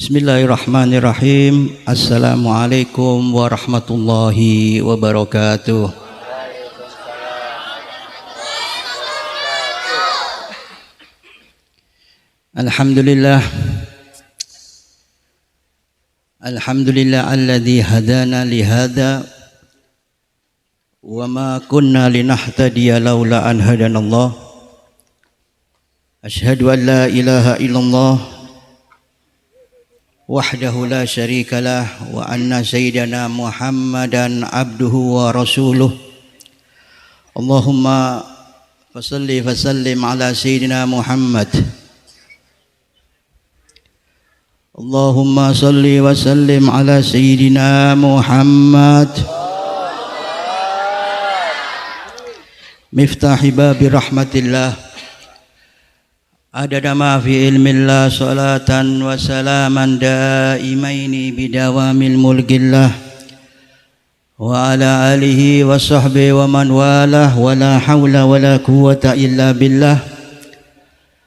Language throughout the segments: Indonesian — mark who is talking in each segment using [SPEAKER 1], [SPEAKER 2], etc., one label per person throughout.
[SPEAKER 1] Bismillahirrahmanirrahim. Assalamualaikum warahmatullahi wabarakatuh. Alhamdulillah. Alhamdulillah alladzi hadana li hadza wa ma kunna linahtadiya laula an hadanallah. Asyhadu an la ilaha illallah wahdahu la syarika lah wa anna sayyidana Muhammadan abduhu wa rasuluh. Allahumma fasalli fasallim ala sayyidina Muhammad. Allahumma salli wa sallim ala sayyidina Muhammad. Miftahi babi rahmatillah. Adada ma fi ilmillah salatan wa salaman daimaini bidawamil mulkillah wa ala alihi wa sahbihi wa man walah wa la hawla wa la quwwata illa billah.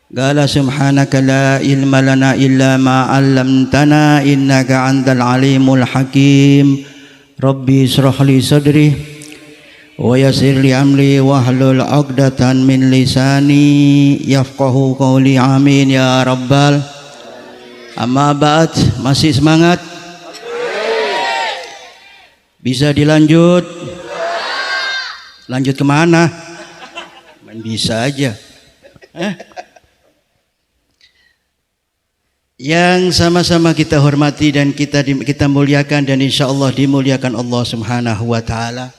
[SPEAKER 1] Qala subhanaka la ilma lana illa ma 'allamtana innaka antal alimul hakim. Rabbi ishrah li sadri wa yassir li amri wahlul 'uqdatan min lisani yafqahu qawli. Amin ya rabbal. Amma ba'd. Masih semangat? Bisa dilanjut? Lanjut kemana? Bisa aja. Yang sama-sama kita hormati dan kita muliakan dan insya Allah dimuliakan Allah Subhanahu wa ta'ala.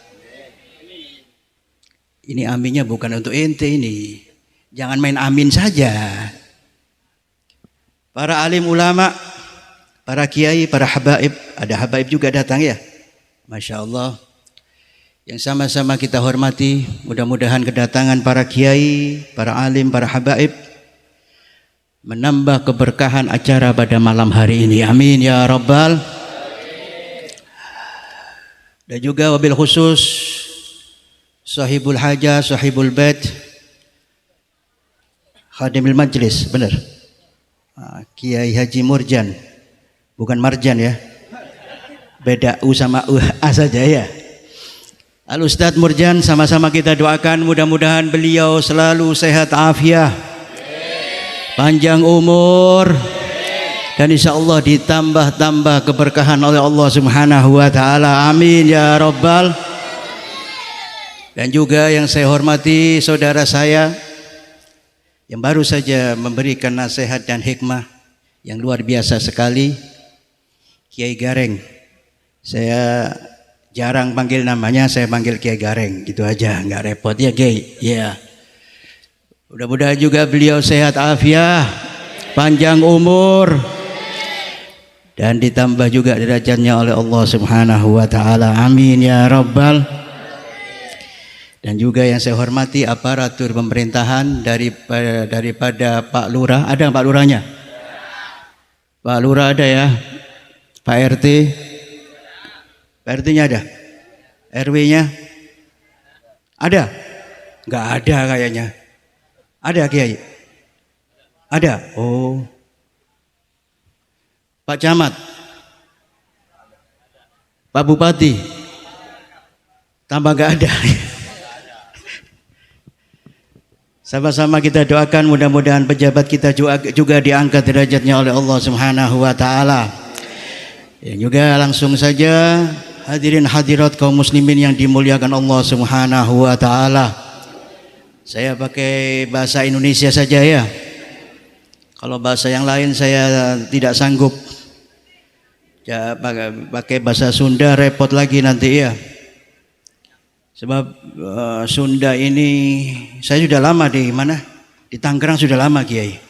[SPEAKER 1] Ini aminnya bukan untuk ente ini. Jangan main amin saja. Para alim ulama, para kiai, para habaib. Ada habaib juga datang ya. Masya Allah. Yang sama-sama kita hormati. Mudah-mudahan kedatangan para kiai, para alim, para habaib menambah keberkahan acara pada malam hari ini. Amin ya rabbal. Dan juga wabil khusus sahibul hajah, sahibul bait, khadimil majlis, benar. Kiai Haji Murjan, bukan Marjan ya. Beda U sama A saja ya. Al Ustadz Murjan, sama-sama kita doakan mudah-mudahan beliau selalu sehat afiah, panjang umur, dan insya Allah ditambah-tambah keberkahan oleh Allah Subhanahu wa ta'ala. Amin ya rabbal. Dan juga yang saya hormati saudara saya yang baru saja memberikan nasihat dan hikmah yang luar biasa sekali, Kiai Gareng. Saya jarang panggil namanya, saya panggil Kiai Gareng gitu aja, nggak repot ya Kiai. Ya. Mudah-mudahan juga beliau sehat afiah, panjang umur, dan ditambah juga derajatnya oleh Allah Subhanahu wa ta'ala. Amin ya rabbal. Dan juga yang saya hormati aparatur pemerintahan daripada Pak Lurah. Ada Pak Lurahnya? Pak Lurah ada ya? Pak RT? Pak RT-nya ada? RW-nya? Ada? Enggak ada kayaknya. Ada Kiai? Ada? Oh. Pak Camat? Pak Bupati? Tambah enggak ada. Sama-sama kita doakan mudah-mudahan pejabat kita juga diangkat derajatnya oleh Allah Subhanahu wa ta'ala. Ya, juga langsung saja hadirin hadirat kaum muslimin yang dimuliakan Allah Subhanahu wa ta'ala. Saya pakai bahasa Indonesia saja ya. Kalau bahasa yang lain saya tidak sanggup. Ya, pakai bahasa Sunda repot lagi nanti ya. Sebab Sunda ini saya sudah lama di mana? Di Tangerang sudah lama Kiai.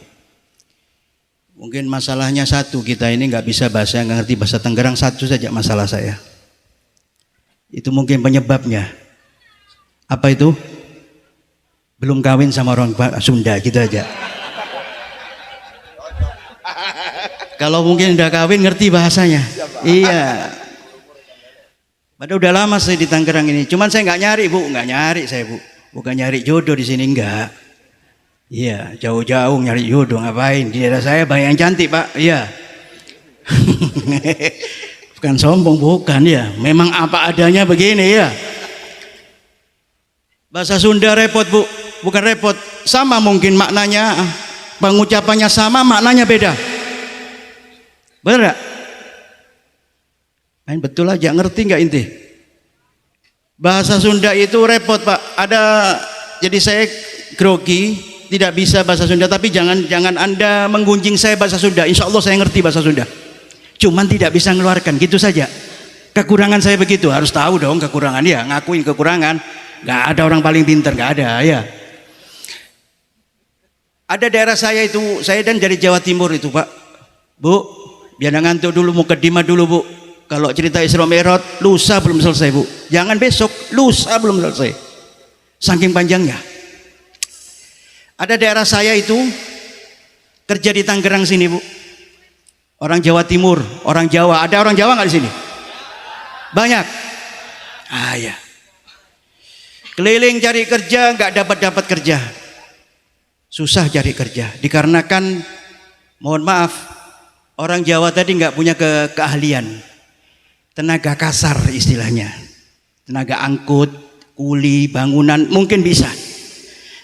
[SPEAKER 1] Mungkin masalahnya satu, kita ini nggak bisa bahasa, nggak ngerti bahasa Tangerang, satu saja masalah saya. Itu mungkin penyebabnya. Apa itu? Belum kawin sama orang Sunda gitu aja. Kalau mungkin udah kawin ngerti bahasanya. Iya. Padahal udah lama saya di Tangerang ini. Cuman saya nggak nyari Bu, nggak nyari saya Bu. Bukan nyari jodoh di sini enggak. Iya, jauh-jauh nyari jodoh ngapain? Di daerah saya banyak yang cantik Pak. Iya. Bukan sombong, bukan ya. Memang apa adanya begini ya. Bahasa Sunda repot bu, bukan repot. Sama mungkin maknanya, pengucapannya sama, maknanya beda. Bener gak? Main betul aja, ngerti nggak inti? Bahasa Sunda itu repot pak. Jadi saya grogi, tidak bisa bahasa Sunda. Tapi jangan anda menggunjing saya bahasa Sunda. Insya Allah saya ngerti bahasa Sunda. Cuman tidak bisa mengeluarkan, gitu saja. Kekurangan saya begitu, harus tahu dong kekurangan ya, ngakuin kekurangan. Gak ada orang paling pintar, gak ada ya. Ada daerah saya itu, saya dan dari Jawa Timur itu pak. Bu, biar ngantuk dulu, mau kedima dulu bu. Kalau cerita Isra Mi'raj, lusa belum selesai bu. Jangan besok, lusa belum selesai. Saking panjangnya. Ada daerah saya itu, kerja di Tangerang sini bu. Orang Jawa Timur, orang Jawa. Ada orang Jawa nggak di sini? Banyak. Ah ya. Keliling cari kerja, nggak dapat kerja. Susah cari kerja. Dikarenakan, mohon maaf, orang Jawa tadi nggak punya keahlian. Tenaga kasar istilahnya. Tenaga angkut, kuli, bangunan, mungkin bisa.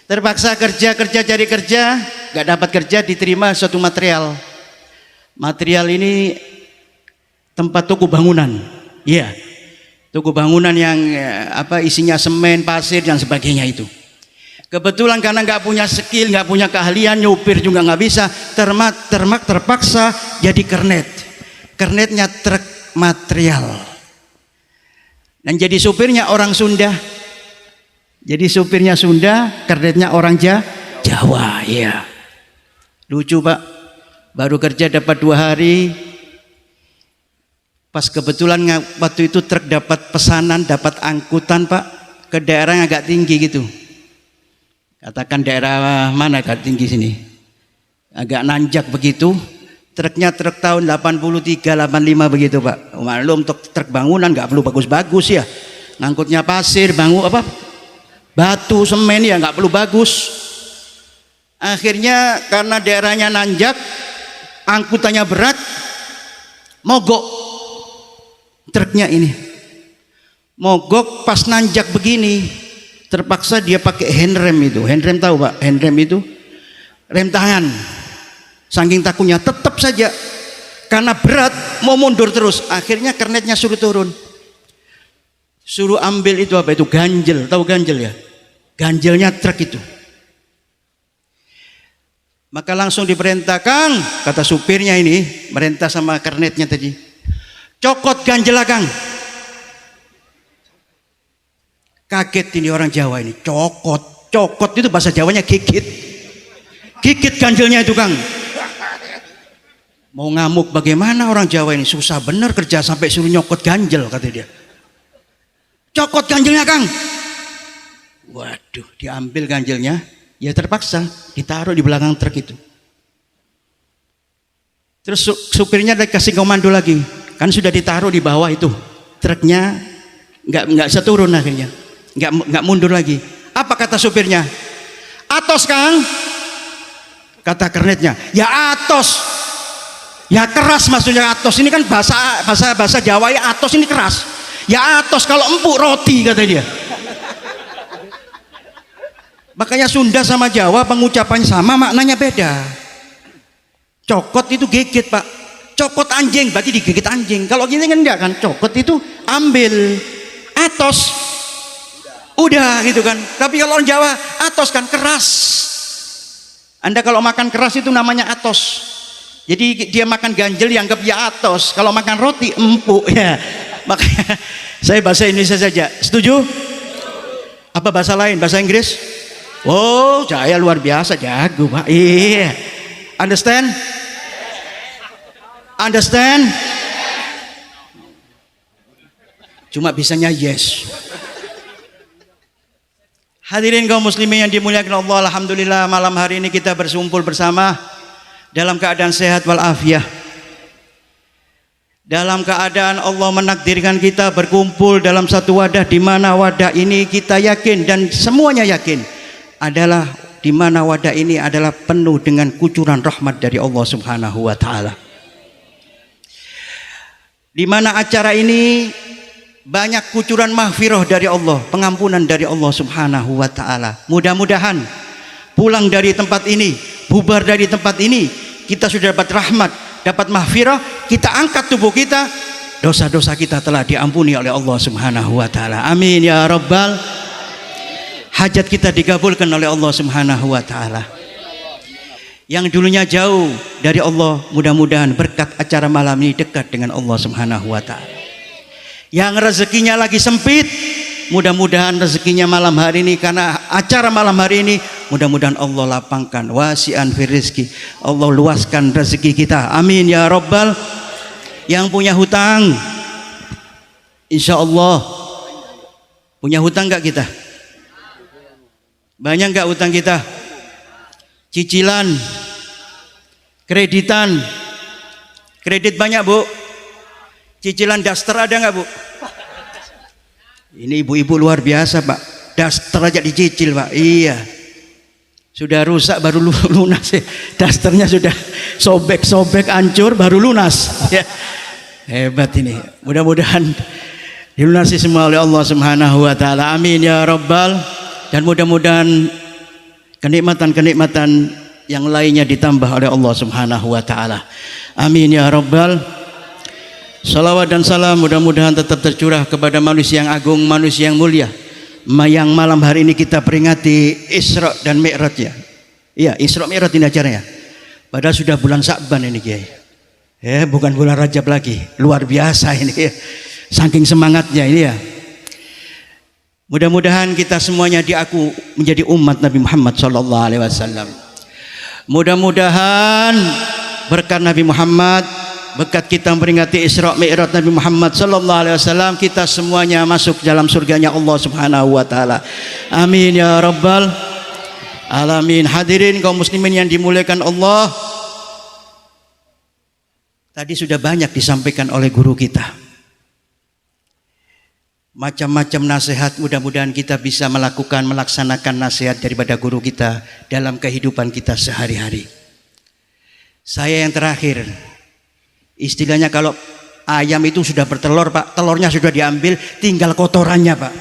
[SPEAKER 1] Terpaksa kerja cari kerja, nggak dapat kerja, diterima suatu material. Material ini tempat toko bangunan, iya, toko bangunan yang isinya semen, pasir dan sebagainya itu. Kebetulan karena nggak punya skill, nggak punya keahlian, nyupir juga nggak bisa, terpaksa jadi kernet. Kernetnya truk material. Dan jadi supirnya orang Sunda. Jadi supirnya Sunda, kernetnya orang Jawa, iya. Lucu pak. Baru kerja dapat 2 hari, pas kebetulan waktu itu truk dapat pesanan, dapat angkutan pak, ke daerah yang agak tinggi gitu. Katakan daerah mana agak tinggi sini, agak nanjak begitu. Truknya truk tahun 83, 85 begitu pak. Maklum untuk truk bangunan nggak perlu bagus-bagus ya, ngangkutnya pasir, batu, semen ya nggak perlu bagus. Akhirnya karena daerahnya nanjak, angkutannya berat, mogok truknya ini. Mogok pas nanjak begini, terpaksa dia pakai handrem itu. Handrem tahu pak? Handrem itu rem tangan. Saking takutnya, tetap saja karena berat mau mundur terus. Akhirnya kernetnya suruh turun, suruh ambil itu apa itu, ganjel. Tahu ganjel ya? Ganjelnya truk itu. Maka langsung diperintahkan, kata supirnya ini, merintah sama kernetnya tadi, cokot ganjel kang. Kaget ini orang Jawa ini, cokot itu bahasa Jawanya gigit ganjelnya itu kang. Mau ngamuk bagaimana orang Jawa ini, susah bener kerja sampai suruh nyokot ganjel, kata dia. Cokot ganjelnya kang. Waduh, diambil ganjelnya. Ya terpaksa ditaruh di belakang truk itu. Terus supirnya dikasih komando lagi, kan sudah ditaruh di bawah itu, truknya nggak seturun akhirnya, nggak mundur lagi. Apa kata supirnya? Atos kang. Kata kernetnya, ya atos, ya keras maksudnya atos. Ini kan bahasa Jawa ya, atos ini keras. Ya atos, kalau empuk roti kata dia. Makanya Sunda sama Jawa pengucapannya sama, maknanya beda. Cokot itu gigit pak, cokot anjing berarti digigit anjing. Kalau gini kan enggak kan, cokot itu ambil, atos udah gitu kan. Tapi kalau orang Jawa atos kan keras. Anda kalau makan keras itu namanya atos. Jadi dia makan ganjel dianggap ya atos. Kalau makan roti empuk ya. Makanya saya bahasa Indonesia saja. Setuju? Apa bahasa lain? Bahasa Inggris? Oh, saya luar biasa jago pak. Iya. Understand? Cuma bisanya yes. Hadirin kaum muslimin yang dimuliakan Allah, alhamdulillah malam hari ini kita berkumpul bersama dalam keadaan sehat walafiat. Dalam keadaan Allah menakdirkan kita berkumpul dalam satu wadah, di mana wadah ini kita yakin dan semuanya yakin adalah di mana wadah ini adalah penuh dengan kucuran rahmat dari Allah Subhanahu wa taala. di mana acara ini banyak kucuran mahfirah dari Allah, pengampunan dari Allah Subhanahu wa taala. Mudah-mudahan pulang dari tempat ini, bubar dari tempat ini, kita sudah dapat rahmat, dapat mahfirah, kita angkat tubuh kita, dosa-dosa kita telah diampuni oleh Allah Subhanahu wa taala. Amin ya rabbal. Hajat kita dikabulkan oleh Allah Subhanahu wa taala. Yang dulunya jauh dari Allah, mudah-mudahan berkat acara malam ini dekat dengan Allah Subhanahu wa taala. Yang rezekinya lagi sempit, mudah-mudahan rezekinya malam hari ini, karena acara malam hari ini, mudah-mudahan Allah lapangkan wasi'an fir rizki, Allah luaskan rezeki kita. Amin ya rabbal. Yang punya hutang, insya Allah punya hutang enggak kita? Banyak enggak hutang kita? Cicilan, kreditan, kredit banyak bu. Cicilan daster ada nggak bu? Ini ibu-ibu luar biasa pak, daster aja dicicil pak. Iya, sudah rusak baru lunas. Dasternya sudah sobek-sobek, hancur baru lunas. Ya. Hebat ini. Mudah-mudahan dilunasi semua oleh Allah Subhanahu wa taala. Amin ya rabbal. Dan mudah-mudahan kenikmatan-kenikmatan yang lainnya ditambah oleh Allah Subhanahu wa taala. Amin ya rabbal. Salawat dan salam mudah-mudahan tetap tercurah kepada manusia yang agung, manusia yang mulia, yang malam hari ini kita peringati Isra dan Mi'raj ya. Iya, Isra Mi'raj ini acaranya. Padahal sudah bulan Sa'ban ini Kiai. Bukan bulan Rajab lagi. Luar biasa ini ya. Saking semangatnya ini ya. Mudah-mudahan kita semuanya diaku menjadi umat Nabi Muhammad sallallahu alaihi wasallam. Mudah-mudahan berkat Nabi Muhammad, berkat kita memperingati Isra Mi'raj Nabi Muhammad sallallahu alaihi wasallam, kita semuanya masuk dalam surganya Allah Subhanahu wa taala. Amin ya rabbal alamin. Hadirin kaum muslimin yang dimuliakan Allah, tadi sudah banyak disampaikan oleh guru kita. Macam-macam nasihat, mudah-mudahan kita bisa melaksanakan nasihat daripada guru kita dalam kehidupan kita sehari-hari. Saya yang terakhir, istilahnya kalau ayam itu sudah bertelur pak, telurnya sudah diambil, tinggal kotorannya pak.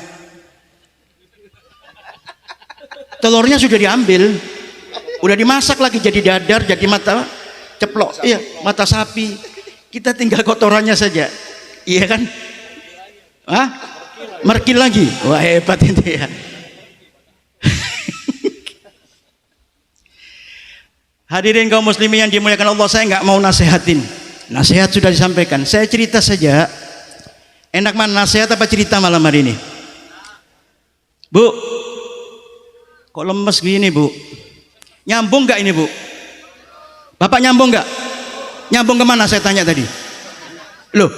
[SPEAKER 1] Telurnya sudah diambil, udah dimasak lagi jadi dadar, jadi mata ceplok, iya mata sapi. Kita tinggal kotorannya saja, iya kan? Hah? Merkil lagi, wah hebat itu ya. Hadirin kaum muslimin yang dimuliakan Allah, saya nggak mau nasehatin. Nasihat sudah disampaikan. Saya cerita saja. Enak mana nasihat apa cerita malam hari ini? Bu, kok lemes gini bu? Nyambung nggak ini bu? Bapak nyambung nggak? Nyambung kemana saya tanya tadi? Loh,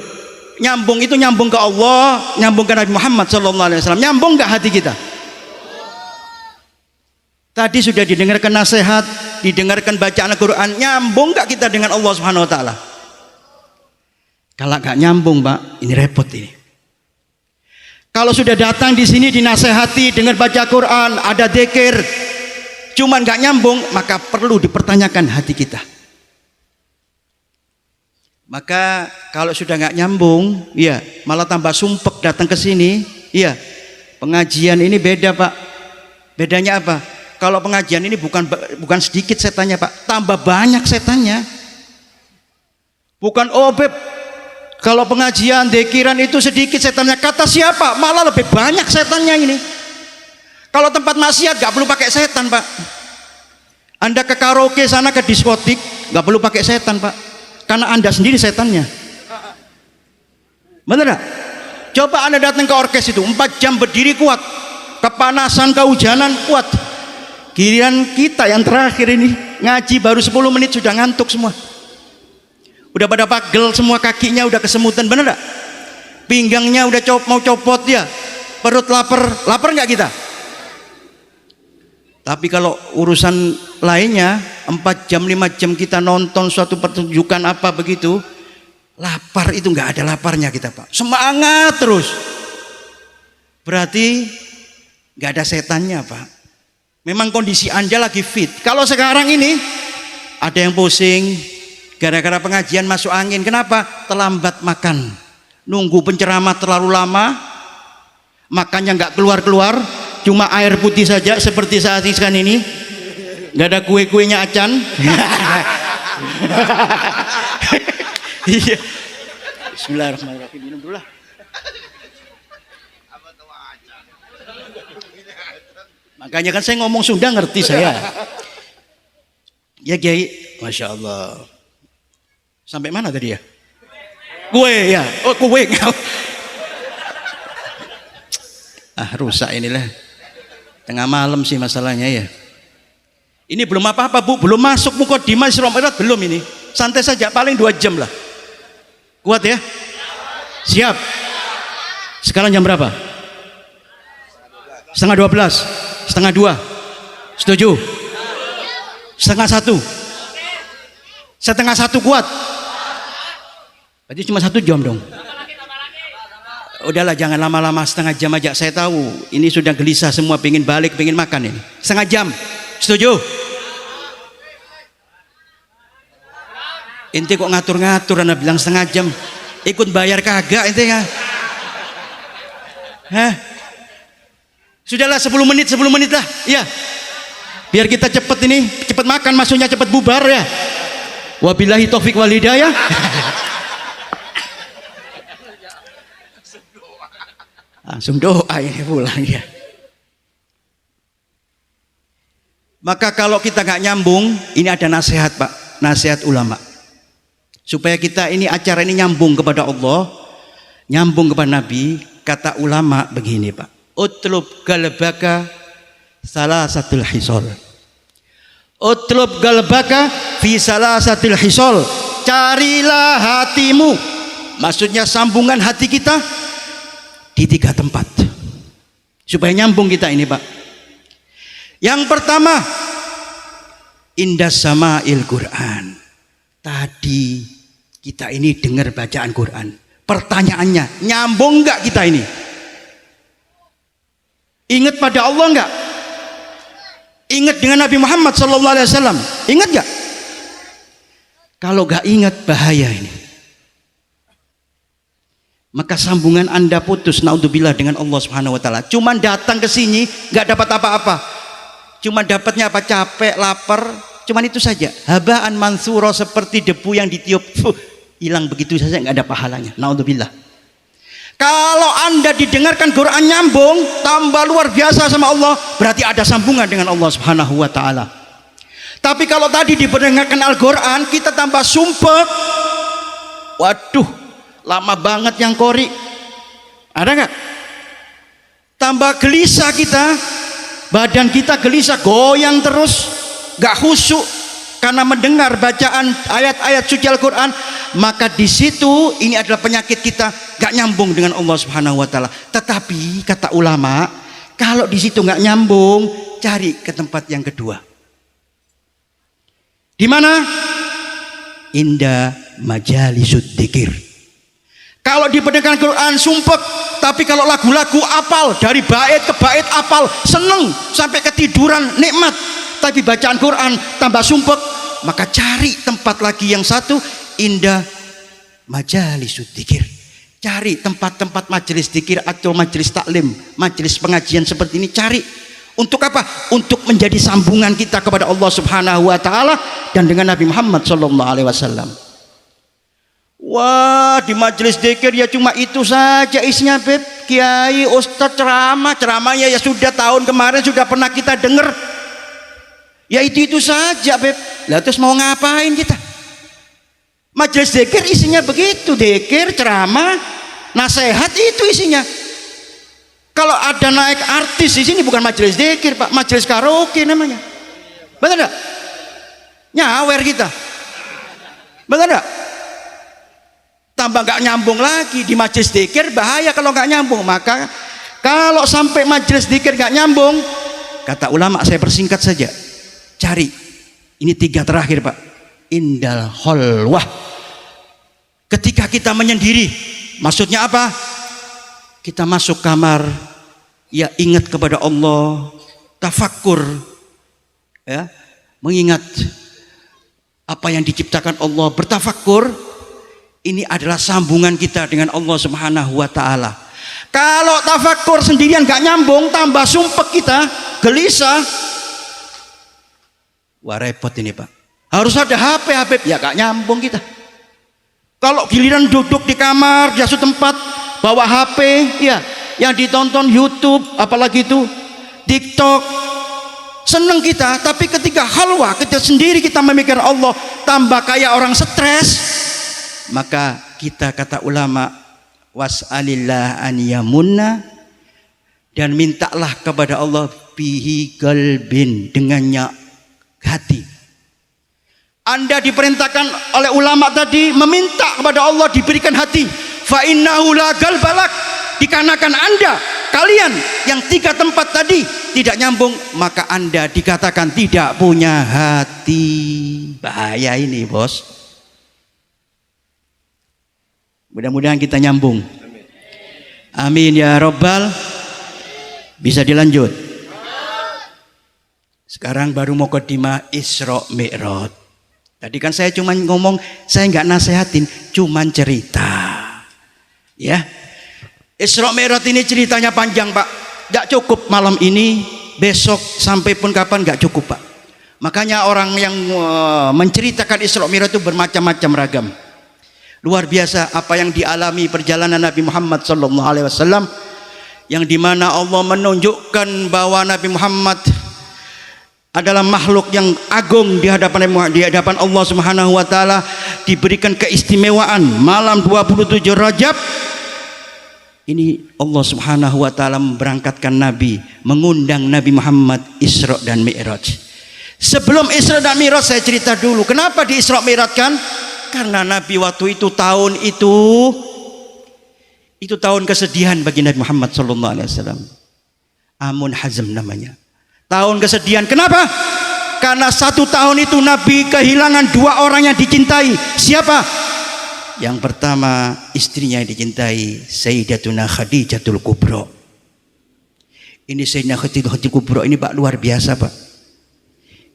[SPEAKER 1] nyambung itu nyambung ke Allah, nyambung ke Nabi Muhammad SAW. Nyambung nggak hati kita? Tadi sudah didengarkan nasihat, didengarkan bacaan Al-Quran. Nyambung nggak kita dengan Allah Subhanahu Wa Taala? Kalau nggak nyambung pak, ini repot ini. Kalau sudah datang di sini dinasehati dengan baca Quran, ada dzikir, cuman nggak nyambung, maka perlu dipertanyakan hati kita. Maka kalau sudah nggak nyambung, ya malah tambah sumpek datang ke sini. Iya, pengajian ini beda pak. Bedanya apa? Kalau pengajian ini bukan sedikit setannya pak, tambah banyak setannya. Bukan oh beb, kalau pengajian dekiran itu sedikit setannya, kata siapa? Malah lebih banyak setannya ini. Kalau tempat maksiat nggak perlu pakai setan pak. Anda ke karaoke sana, ke diskotik, nggak perlu pakai setan pak, karena Anda sendiri setannya. Bener gak? Coba Anda datang ke orkes itu 4 jam berdiri kuat, kepanasan, kehujanan kuat. Giliran kita yang terakhir ini ngaji baru 10 menit sudah ngantuk semua. Udah pada pagel semua, kakinya udah kesemutan, bener gak? Pinggangnya udah mau copot ya. Perut lapar nggak kita? Tapi kalau urusan lainnya 4 jam 5 jam kita nonton suatu pertunjukan apa begitu, lapar itu nggak ada laparnya kita pak. Semangat terus. Berarti nggak ada setannya pak. Memang kondisi Anda lagi fit. Kalau sekarang ini ada yang pusing gara-gara pengajian masuk angin. Kenapa? Terlambat makan. nunggu penceramah terlalu lama, makannya nggak keluar-keluar, cuma air putih saja seperti saat ini, nggak ada kue-kuenya acan. Iya. Bismillahirrahmanirrahim, minum dulu lah. Makanya kan saya ngomong Sunda ngerti saya. Ya Kiai, Masya Allah. Sampai mana tadi ya? Kue ya, oh kue. Rusak inilah. Tengah malam sih masalahnya ya. Ini belum apa-apa Bu, belum masuk mukadimah Isra Mi'raj, belum ini. Santai saja, paling 2 jam lah. Kuat ya? Siap? Sekarang jam berapa? Setengah 12, setengah 2. Setuju? Setengah 1. Setengah 1 kuat. Berarti cuma 1 jam dong. Udahlah jangan lama-lama, setengah jam aja. Saya tahu ini sudah gelisah semua, pengen balik, pengen makan ini. Setengah jam. Setuju? Ente kok ngatur-ngatur, Anda bilang setengah jam. Ikut bayar kagak ente ya? Hah? Sudahlah 10 menit lah. Iya. Biar kita cepet ini, cepet makan, maksudnya cepet bubar ya. Wabillahi taufik wal hidayah. Langsung doa ini pulang ya. Maka kalau kita nggak nyambung, ini ada nasihat Pak, nasihat ulama. Supaya kita ini acara ini nyambung kepada Allah, nyambung kepada Nabi, kata ulama begini Pak. Utlub galbaka salasatul hisol. Utlub galbaka fi salasatil hisol. Carilah hatimu. Maksudnya sambungan hati kita di 3 tempat. Supaya nyambung kita ini Pak. Yang pertama, indas sama'il Quran. Tadi kita ini dengar bacaan Quran. Pertanyaannya, nyambung enggak kita ini? Ingat pada Allah enggak? Ingat dengan Nabi Muhammad SAW? Ingat enggak? Kalau enggak ingat, bahaya ini. Maka sambungan Anda putus, naudzubillah, dengan Allah Subhanahu wa taala. Cuman datang ke sini enggak dapat apa-apa. Cuma dapatnya apa? Capek, lapar, cuman itu saja. Habaan mansura, seperti debu yang ditiup, hilang begitu saja, enggak ada pahalanya. Naudzubillah. Kalau Anda didengarkan Quran nyambung, tambah luar biasa sama Allah, berarti ada sambungan dengan Allah Subhanahu wa taala. Tapi kalau tadi didengarkan Al-Quran, kita tambah sumpek. Waduh, lama banget yang qori. Ada nggak? Tambah gelisah kita, badan kita gelisah, goyang terus, gak khusyuk karena mendengar bacaan ayat-ayat suci Al-Quran. Maka di situ ini adalah penyakit kita, gak nyambung dengan Allah Subhanahu wa taala. Tetapi kata ulama, kalau di situ gak nyambung, cari ke tempat yang kedua. Di mana? Inda majalisud dzikir. Kalau dipendengarkan Quran sumpek, tapi kalau lagu-lagu apal, dari bait ke bait apal, seneng sampai ketiduran, nikmat. Tapi bacaan Quran tambah sumpek, maka cari tempat lagi yang satu, indah majalisud dzikir. Cari tempat-tempat majelis dzikir atau majelis taklim, majelis pengajian seperti ini, cari. Untuk apa? Untuk menjadi sambungan kita kepada Allah Subhanahu wa taala dan dengan Nabi Muhammad sallallahu alaihi wasallam. Wah, di majelis dzikir ya cuma itu saja isinya, Beb. Kiai, ustaz ceramahnya ya sudah tahun kemarin sudah pernah kita dengar. Ya itu saja, Beb. Lah terus mau ngapain kita? Majelis dzikir isinya begitu, dzikir, ceramah, nasihat, itu isinya. Kalau ada naik artis di sini bukan majelis dzikir, Pak, majelis karaoke namanya. Benar enggak? Nyawer kita. Benar enggak? Tambah nggak nyambung lagi di majelis dzikir, bahaya kalau nggak nyambung. Maka kalau sampai majelis dzikir nggak nyambung, kata ulama, saya persingkat saja, cari ini 3 terakhir, Pak. Indal khalwah, ketika kita menyendiri. Maksudnya apa? Kita masuk kamar, ya ingat kepada Allah, tafakkur, ya, mengingat apa yang diciptakan Allah, bertafakkur. Ini adalah sambungan kita dengan Allah Subhanahu wa taala. Kalau tafakur sendirian gak nyambung, tambah sumpek kita, gelisah. Wah repot ini Pak. Harus ada HP, ya gak nyambung kita. Kalau giliran duduk di kamar, di suatu tempat, bawa HP, ya, yang ditonton YouTube, apalagi itu TikTok, seneng kita. Tapi ketika halwa, ketika sendiri kita memikirkan Allah, tambah kayak orang stres. Maka kita, kata ulama, was'alillah an yamunna, dan mintalah kepada Allah bihi qalbin, dengannya hati. Anda diperintahkan oleh ulama tadi meminta kepada Allah diberikan hati. Fa innahu la qalbalak, dikarenakan Anda, kalian yang 3 tempat tadi tidak nyambung, maka Anda dikatakan tidak punya hati. Bahaya ini, Bos. Mudah-mudahan kita nyambung. Amin ya Rabbal. Bisa dilanjut. Sekarang baru mau mukadimah Isra Mi'raj. Tadi kan saya cuma ngomong, saya nggak nasehatin, cuma cerita. Ya. Isra Mi'raj ini ceritanya panjang, Pak. Nggak cukup malam ini, besok sampai pun kapan nggak cukup, Pak. Makanya orang yang menceritakan Isra Mi'raj itu bermacam-macam ragam. Luar biasa apa yang dialami perjalanan Nabi Muhammad SAW, yang dimana Allah menunjukkan bahwa Nabi Muhammad adalah makhluk yang agung di hadapan Allah Subhanahu wa taala, diberikan keistimewaan malam 27 Rajab. Ini Allah Subhanahu wa taala memberangkatkan Nabi, mengundang Nabi Muhammad Isra dan Mi'raj. Sebelum Isra dan Mi'raj saya cerita dulu, kenapa di Isra Mi'raj kan? Karena Nabi waktu itu tahun kesedihan bagi Nabi Muhammad SAW. Amun Hazm namanya. Tahun kesedihan. Kenapa? Karena 1 tahun itu Nabi kehilangan 2 orang yang dicintai. Siapa? Yang pertama istrinya yang dicintai, Sayyidatuna Khadijatul Kubra. Ini Sayyidina Khadijatul Kubra ini Pak luar biasa Pak.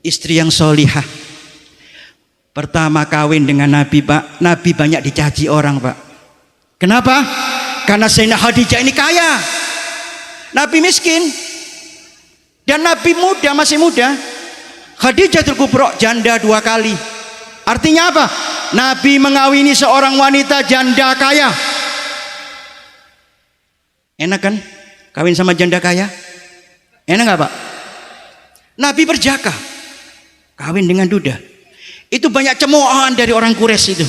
[SPEAKER 1] Istri yang solihah. Pertama kawin dengan Nabi Pak, Nabi banyak dicaci orang Pak. Kenapa? Karena Sayyidina Khadijah ini kaya, Nabi miskin. Dan Nabi muda, masih muda. Khadijatul Kubra janda 2 kali. Artinya apa? Nabi mengawini seorang wanita janda kaya. Enak kan? Kawin sama janda kaya? Enak gak Pak? Nabi berjaka, kawin dengan duda. Itu banyak cemoohan dari orang Quraisy itu.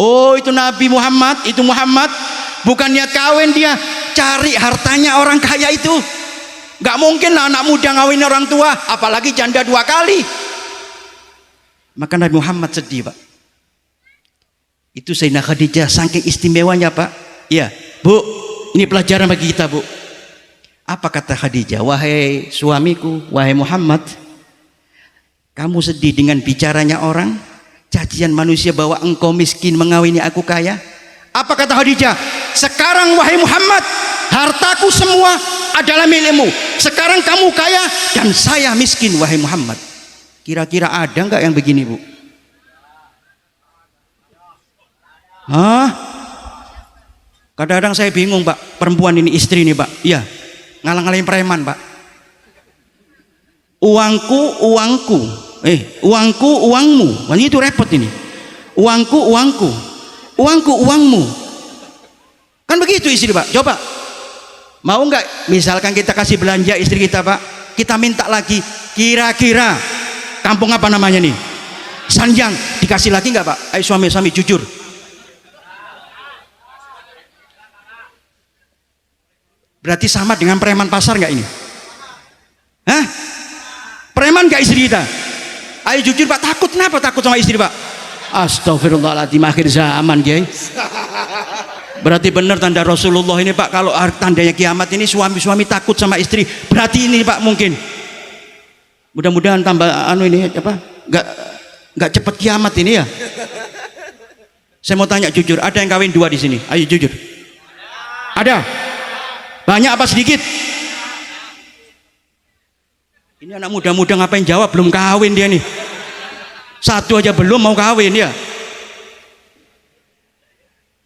[SPEAKER 1] Oh itu Nabi Muhammad, itu Muhammad bukan niat kawin, dia cari hartanya orang kaya itu. Gak mungkin lah anak muda ngawin orang tua, apalagi janda 2 kali. Maka Nabi Muhammad sedih Pak. Itu Sayyidina Khadijah saking istimewanya Pak. Ya Bu, ini pelajaran bagi kita Bu. Apa kata Khadijah? Wahai suamiku, wahai Muhammad, kamu sedih dengan bicaranya orang, cacian manusia bahwa engkau miskin mengawini aku kaya. Apa kata Khadijah? Sekarang wahai Muhammad, hartaku semua adalah milikmu. Sekarang kamu kaya dan saya miskin wahai Muhammad. Kira-kira ada nggak yang begini Bu? Hah? Kadang-kadang saya bingung Pak, perempuan ini istri ini Pak. Iya, ngalang-ngalangin preman Pak. Uangku, uangku. Uangku, uangmu. Wah, itu repot ini. Uangku, uangku. Uangku, uangmu. Kan begitu istri Pak. Coba. Mau nggak? Misalkan kita kasih belanja istri kita Pak, kita minta lagi. Kira-kira kampung apa namanya nih? Sanjang. Dikasih lagi nggak Pak? Ayo suami-suami jujur. Berarti sama dengan preman pasar nggak ini? Hah? Preman nggak istri kita? Ayo jujur Pak, takut kenapa takut sama istri Pak? Astagfirullahaladzim, akhir zaman guys. Berarti benar tanda Rasulullah ini Pak, kalau tandanya kiamat ini suami-suami takut sama istri, berarti ini Pak mungkin. Mudah-mudahan tambah ini apa? Nggak cepat kiamat ini ya. Saya mau tanya jujur, ada yang kawin 2 di sini? Ayo jujur. Ada? Banyak apa sedikit? Ini anak muda-muda ngapain jawab, belum kawin dia nih. 1 aja belum mau kawin ya.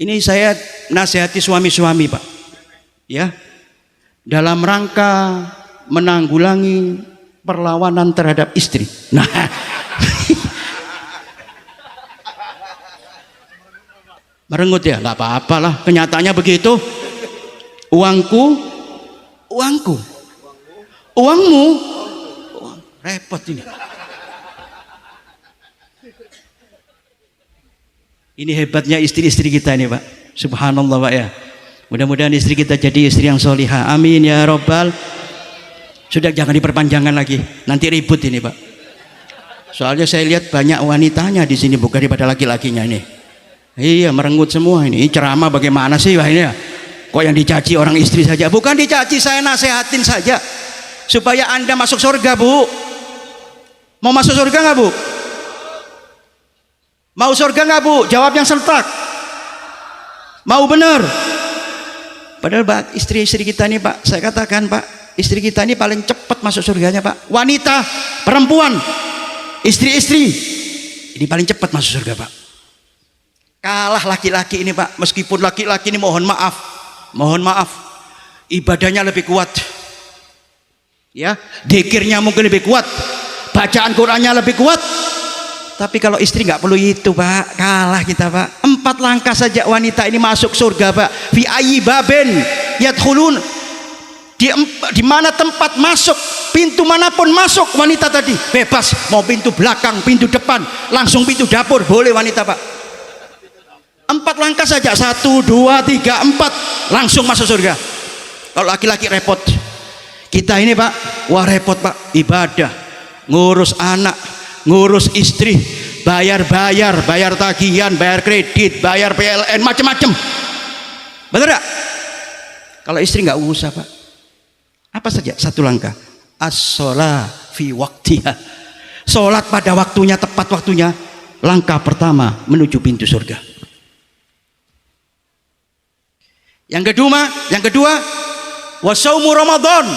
[SPEAKER 1] Ini saya nasihati suami-suami Pak, ya, dalam rangka menanggulangi perlawanan terhadap istri. Nah, merengut ya, nggak apa-apa lah, kenyataannya begitu. Uangku, uangku, uangmu, repot ini. Ini hebatnya istri-istri kita ini Pak, subhanallah Pak ya. Mudah-mudahan istri kita jadi istri yang solihah, amin ya robbal. Sudah, jangan diperpanjangkan lagi, nanti ribut ini Pak. Soalnya saya lihat banyak wanitanya di sini, bukan daripada laki-lakinya ini. Iya, merenggut semua ini. Ceramah bagaimana sih Pak ini ya? Kok yang dicaci orang istri saja? Bukan dicaci, saya nasehatin saja supaya Anda masuk surga Bu. Mau masuk surga nggak Bu? Mau surga nggak Bu? Jawab yang serentak. Mau benar? Padahal Pak, istri-istri kita ini Pak, saya katakan Pak, istri kita ini paling cepat masuk surganya Pak. Wanita, perempuan, istri-istri ini paling cepat masuk surga Pak. Kalah laki-laki ini Pak. Meskipun laki-laki ini mohon maaf, ibadahnya lebih kuat, ya, dzikirnya mungkin lebih kuat, bacaan Qurannya lebih kuat. Tapi kalau istri nggak perlu itu Pak, kalah kita Pak. 4 langkah saja wanita ini masuk surga Pak. Fi ayyi babin yadkhulun, di mana tempat masuk, pintu manapun masuk wanita tadi bebas. Mau pintu belakang, pintu depan, langsung pintu dapur, boleh wanita Pak. 4 langkah saja, 1, 2, 3, 4 langsung masuk surga. Kalau laki-laki repot, kita ini Pak, wah repot Pak, ibadah, ngurus anak, ngurus istri, bayar tagihan, bayar kredit, bayar PLN, macam-macam. Betul gak? Kalau istri nggak usah Pak, apa saja 1 langkah, as-sholat fi waktiha, sholat pada waktunya, tepat waktunya, langkah pertama menuju pintu surga. Yang kedua, wasaumu Ramadan,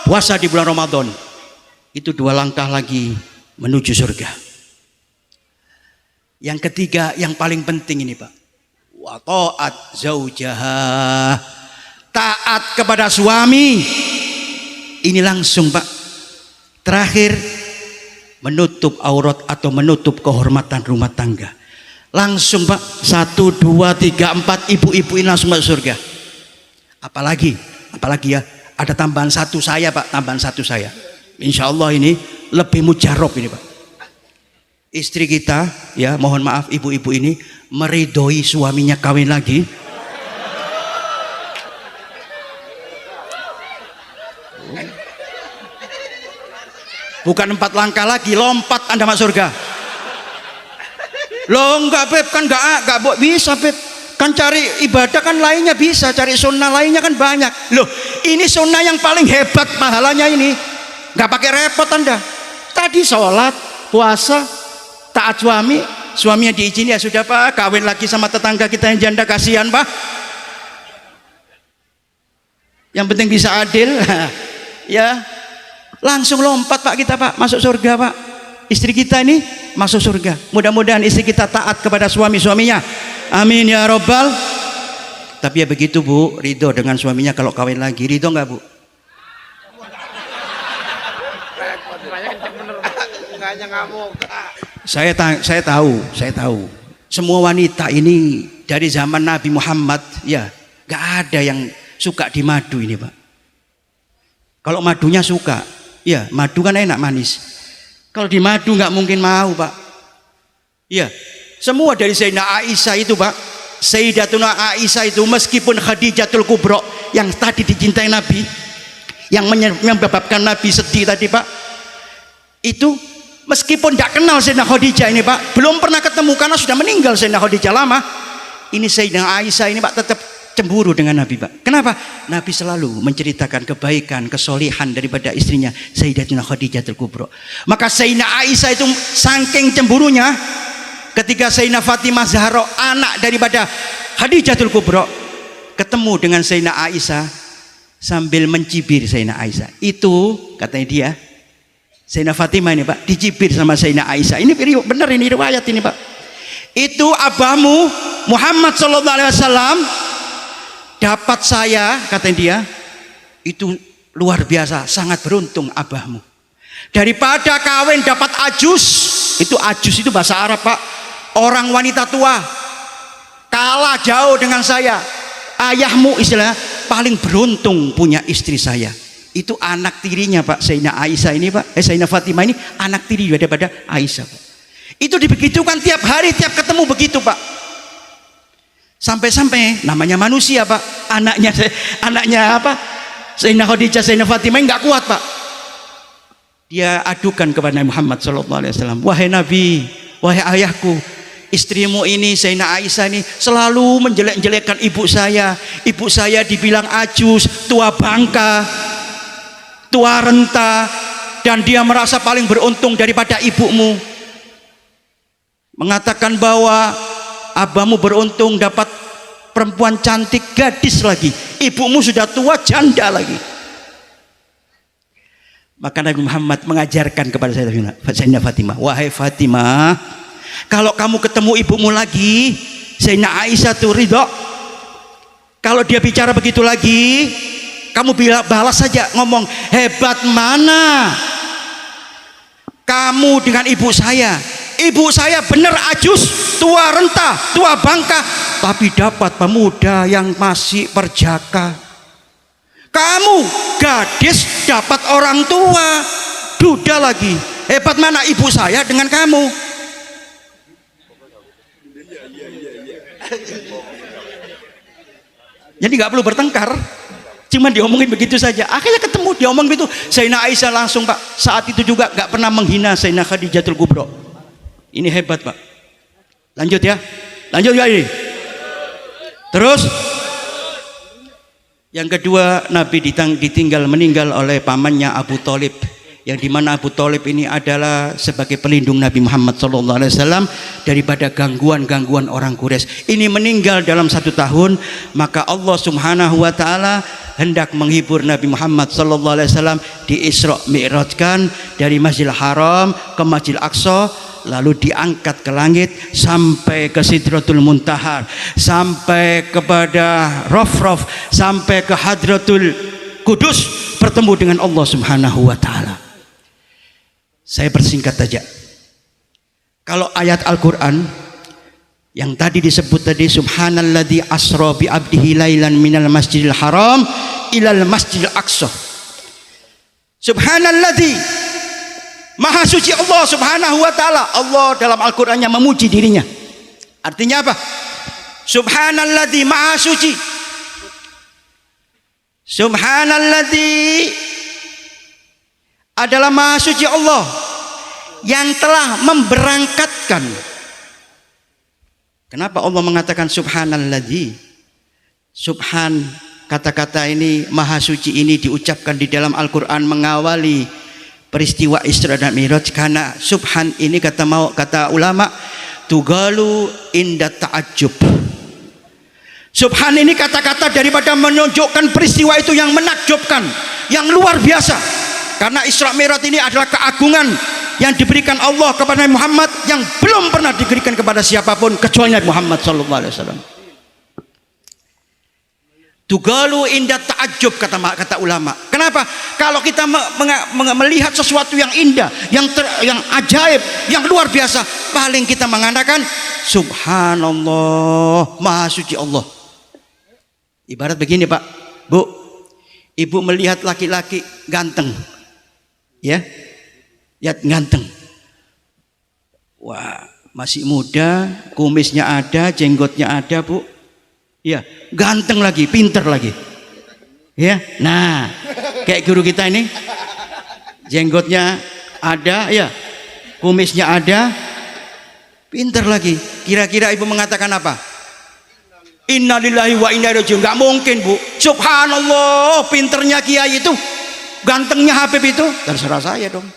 [SPEAKER 1] puasa di bulan Ramadan. Itu 2 langkah lagi menuju surga. Yang ketiga, yang paling penting ini Pak, wa ta'at zaujaha, taat kepada suami. Ini langsung Pak. Terakhir, menutup aurat atau menutup kehormatan rumah tangga. Langsung Pak, 1, 2, 3, 4 ibu-ibu ini langsung masuk surga. Apalagi ya, ada tambahan 1 saya Pak, tambahan 1 saya. Insya Allah ini lebih mujarab ini Pak. Istri kita, ya mohon maaf ibu-ibu ini, meridhoi suaminya kawin lagi. Bukan 4 langkah lagi, lompat Anda masuk surga. Loh enggak Beb, kan enggak bisa Beb. Kan cari ibadah kan lainnya bisa, cari sunnah lainnya kan banyak. Loh, ini sunnah yang paling hebat pahalanya ini. Enggak pakai repot Anda. Tadi sholat, puasa, taat suami, suaminya diizini ya sudah Pak, kawin lagi sama tetangga kita yang janda, kasihan Pak. Yang penting bisa adil. Ya, langsung lompat Pak kita Pak, masuk surga Pak. Istri kita ini masuk surga. Mudah-mudahan istri kita taat kepada suaminya. Amin ya robbal. Tapi ya begitu Bu, ridho dengan suaminya kalau kawin lagi. Ridho nggak Bu? Saya tahu. Semua wanita ini dari zaman Nabi Muhammad ya, nggak ada yang suka di madu ini Pak. Kalau madunya suka, ya madu kan enak manis. Kalau di madu nggak mungkin mau Pak. Iya, semua dari Sayyidah Aisyah itu Pak. Sayyidatuna Aisyah itu meskipun Khadijatul Kubro yang tadi dicintai Nabi, yang menyebabkan Nabi sedih tadi Pak, itu meskipun tidak kenal Sayyidah Khadijah ini Pak, belum pernah ketemu karena sudah meninggal Sayyidah Khadijah lama. Ini Sayyidah Aisyah ini Pak tetap cemburu dengan Nabi Pak. Kenapa? Nabi selalu menceritakan kebaikan, kesolihan daripada istrinya Sayyidatina Khadijatul Kubro. Maka Sayyidah Aisyah itu saking cemburunya, ketika Sayyidah Fatimah Zahra anak daripada Khadijatul Kubro ketemu dengan Sayyidah Aisyah sambil mencibir Sayyidah Aisyah. Itu katanya dia, Sayyidah Fatimah ini Pak, dicibir sama Sayyidah Aisyah. Ini benar, ini riwayat ini Pak. Itu abahmu Muhammad sallallahu alaihi wasallam, dapat saya, kata dia, itu luar biasa, sangat beruntung abahmu. Daripada kawin dapat ajus, itu bahasa Arab Pak, orang wanita tua, kalah jauh dengan saya. Ayahmu istilah paling beruntung punya istri saya. Itu anak tirinya Pak, Sayyidah Aisyah ini Pak, Sayyidah Fatimah ini anak tiri daripada Aisyah Pak. Itu dibegitukan tiap hari, tiap ketemu begitu Pak. Sampai-sampai namanya manusia Pak, anaknya apa? Sayyidah Khadijah, Sayyidah Fatimah nggak kuat Pak. Dia adukan kepada Nabi Muhammad SAW. Wahai Nabi, wahai ayahku, istrimu ini Sayyidah Aisyah ini selalu menjelek-jelekkan ibu saya. Ibu saya dibilang ajus, tua bangka, tua renta, dan dia merasa paling beruntung daripada ibumu. Mengatakan bahwa abahmu beruntung dapat perempuan cantik, gadis lagi, ibumu sudah tua, janda lagi. Maka Nabi Muhammad mengajarkan kepada Sayyidah Fatimah, wahai Fatimah, kalau kamu ketemu ibumu lagi, Sayyidah Aisyah tuh ridho. Kalau dia bicara begitu lagi, kamu balas saja, ngomong, hebat mana kamu dengan ibu saya. Ibu saya benar ajus, tua renta, tua bangka, tapi dapat pemuda yang masih perjaka. Kamu gadis dapat orang tua, duda lagi. Hebat mana ibu saya dengan kamu. Jadi nggak perlu bertengkar, cuma diomongin begitu saja. Akhirnya ketemu, diomong begitu. Sayyidah Aisyah langsung Pak, saat itu juga nggak pernah menghina Sayyidah Khadijatul Kubra. Ini hebat Pak. Lanjut ya, lanjut ya ini. Terus yang kedua, Nabi meninggal oleh pamannya Abu Thalib, yang dimana Abu Thalib ini adalah sebagai pelindung Nabi Muhammad SAW daripada gangguan-gangguan orang Quraisy. Ini meninggal dalam 1 tahun, maka Allah Subhanahu Wa Taala hendak menghibur Nabi Muhammad SAW di Isra Mi'rajkan dari Masjidil Haram ke Masjidil Aqsa, lalu diangkat ke langit sampai ke Sidratul Muntaha, sampai kepada Raf-Raf, sampai ke Hadratul Kudus, bertemu dengan Allah Subhanahu Wa Taala. Saya persingkat saja. Kalau ayat Al-Quran yang tadi disebut tadi, Subhanalladzi asra bi abdihi lailan minal masjidil haram ilal masjidil aqsa. Subhanalladzi, Maha suci Allah Subhanahu Wa Taala. Allah dalam Al-Qur'annya memuji dirinya. Artinya apa? Subhanalladzi, Maha suci. Subhanalladzi adalah Maha suci Allah yang telah memberangkatkan. Kenapa Allah mengatakan Subhanalladzi? Subhan, kata-kata ini, Maha suci ini diucapkan di dalam Al-Qur'an mengawali peristiwa Isra dan Mi'raj, karena subhan ini kata ulama tugalu inda ta'ajjub. Subhan ini kata-kata daripada menunjukkan peristiwa itu yang menakjubkan, yang luar biasa. Karena Isra Mi'raj ini adalah keagungan yang diberikan Allah kepada Nabi Muhammad yang belum pernah diberikan kepada siapapun kecuali Nabi Muhammad SAW. Tugalu indah ta'ajub, kata ulama. Kenapa? Kalau kita melihat sesuatu yang indah, yang ajaib, yang luar biasa, paling kita mengatakan Subhanallah, Maha suci Allah. Ibarat begini Pak, Bu, ibu melihat laki-laki ganteng, ya, lihat ganteng. Wah, masih muda, kumisnya ada, jenggotnya ada, Bu. Ya, ganteng lagi, pinter lagi. Ya, nah, kayak guru kita ini, jenggotnya ada, ya, kumisnya ada, pinter lagi. Kira-kira ibu mengatakan apa? Innalillahi wa inna ilaihi raji'un. Nggak mungkin Bu. Subhanallah, pinternya kiai itu, gantengnya Habib itu, terserah saya dong.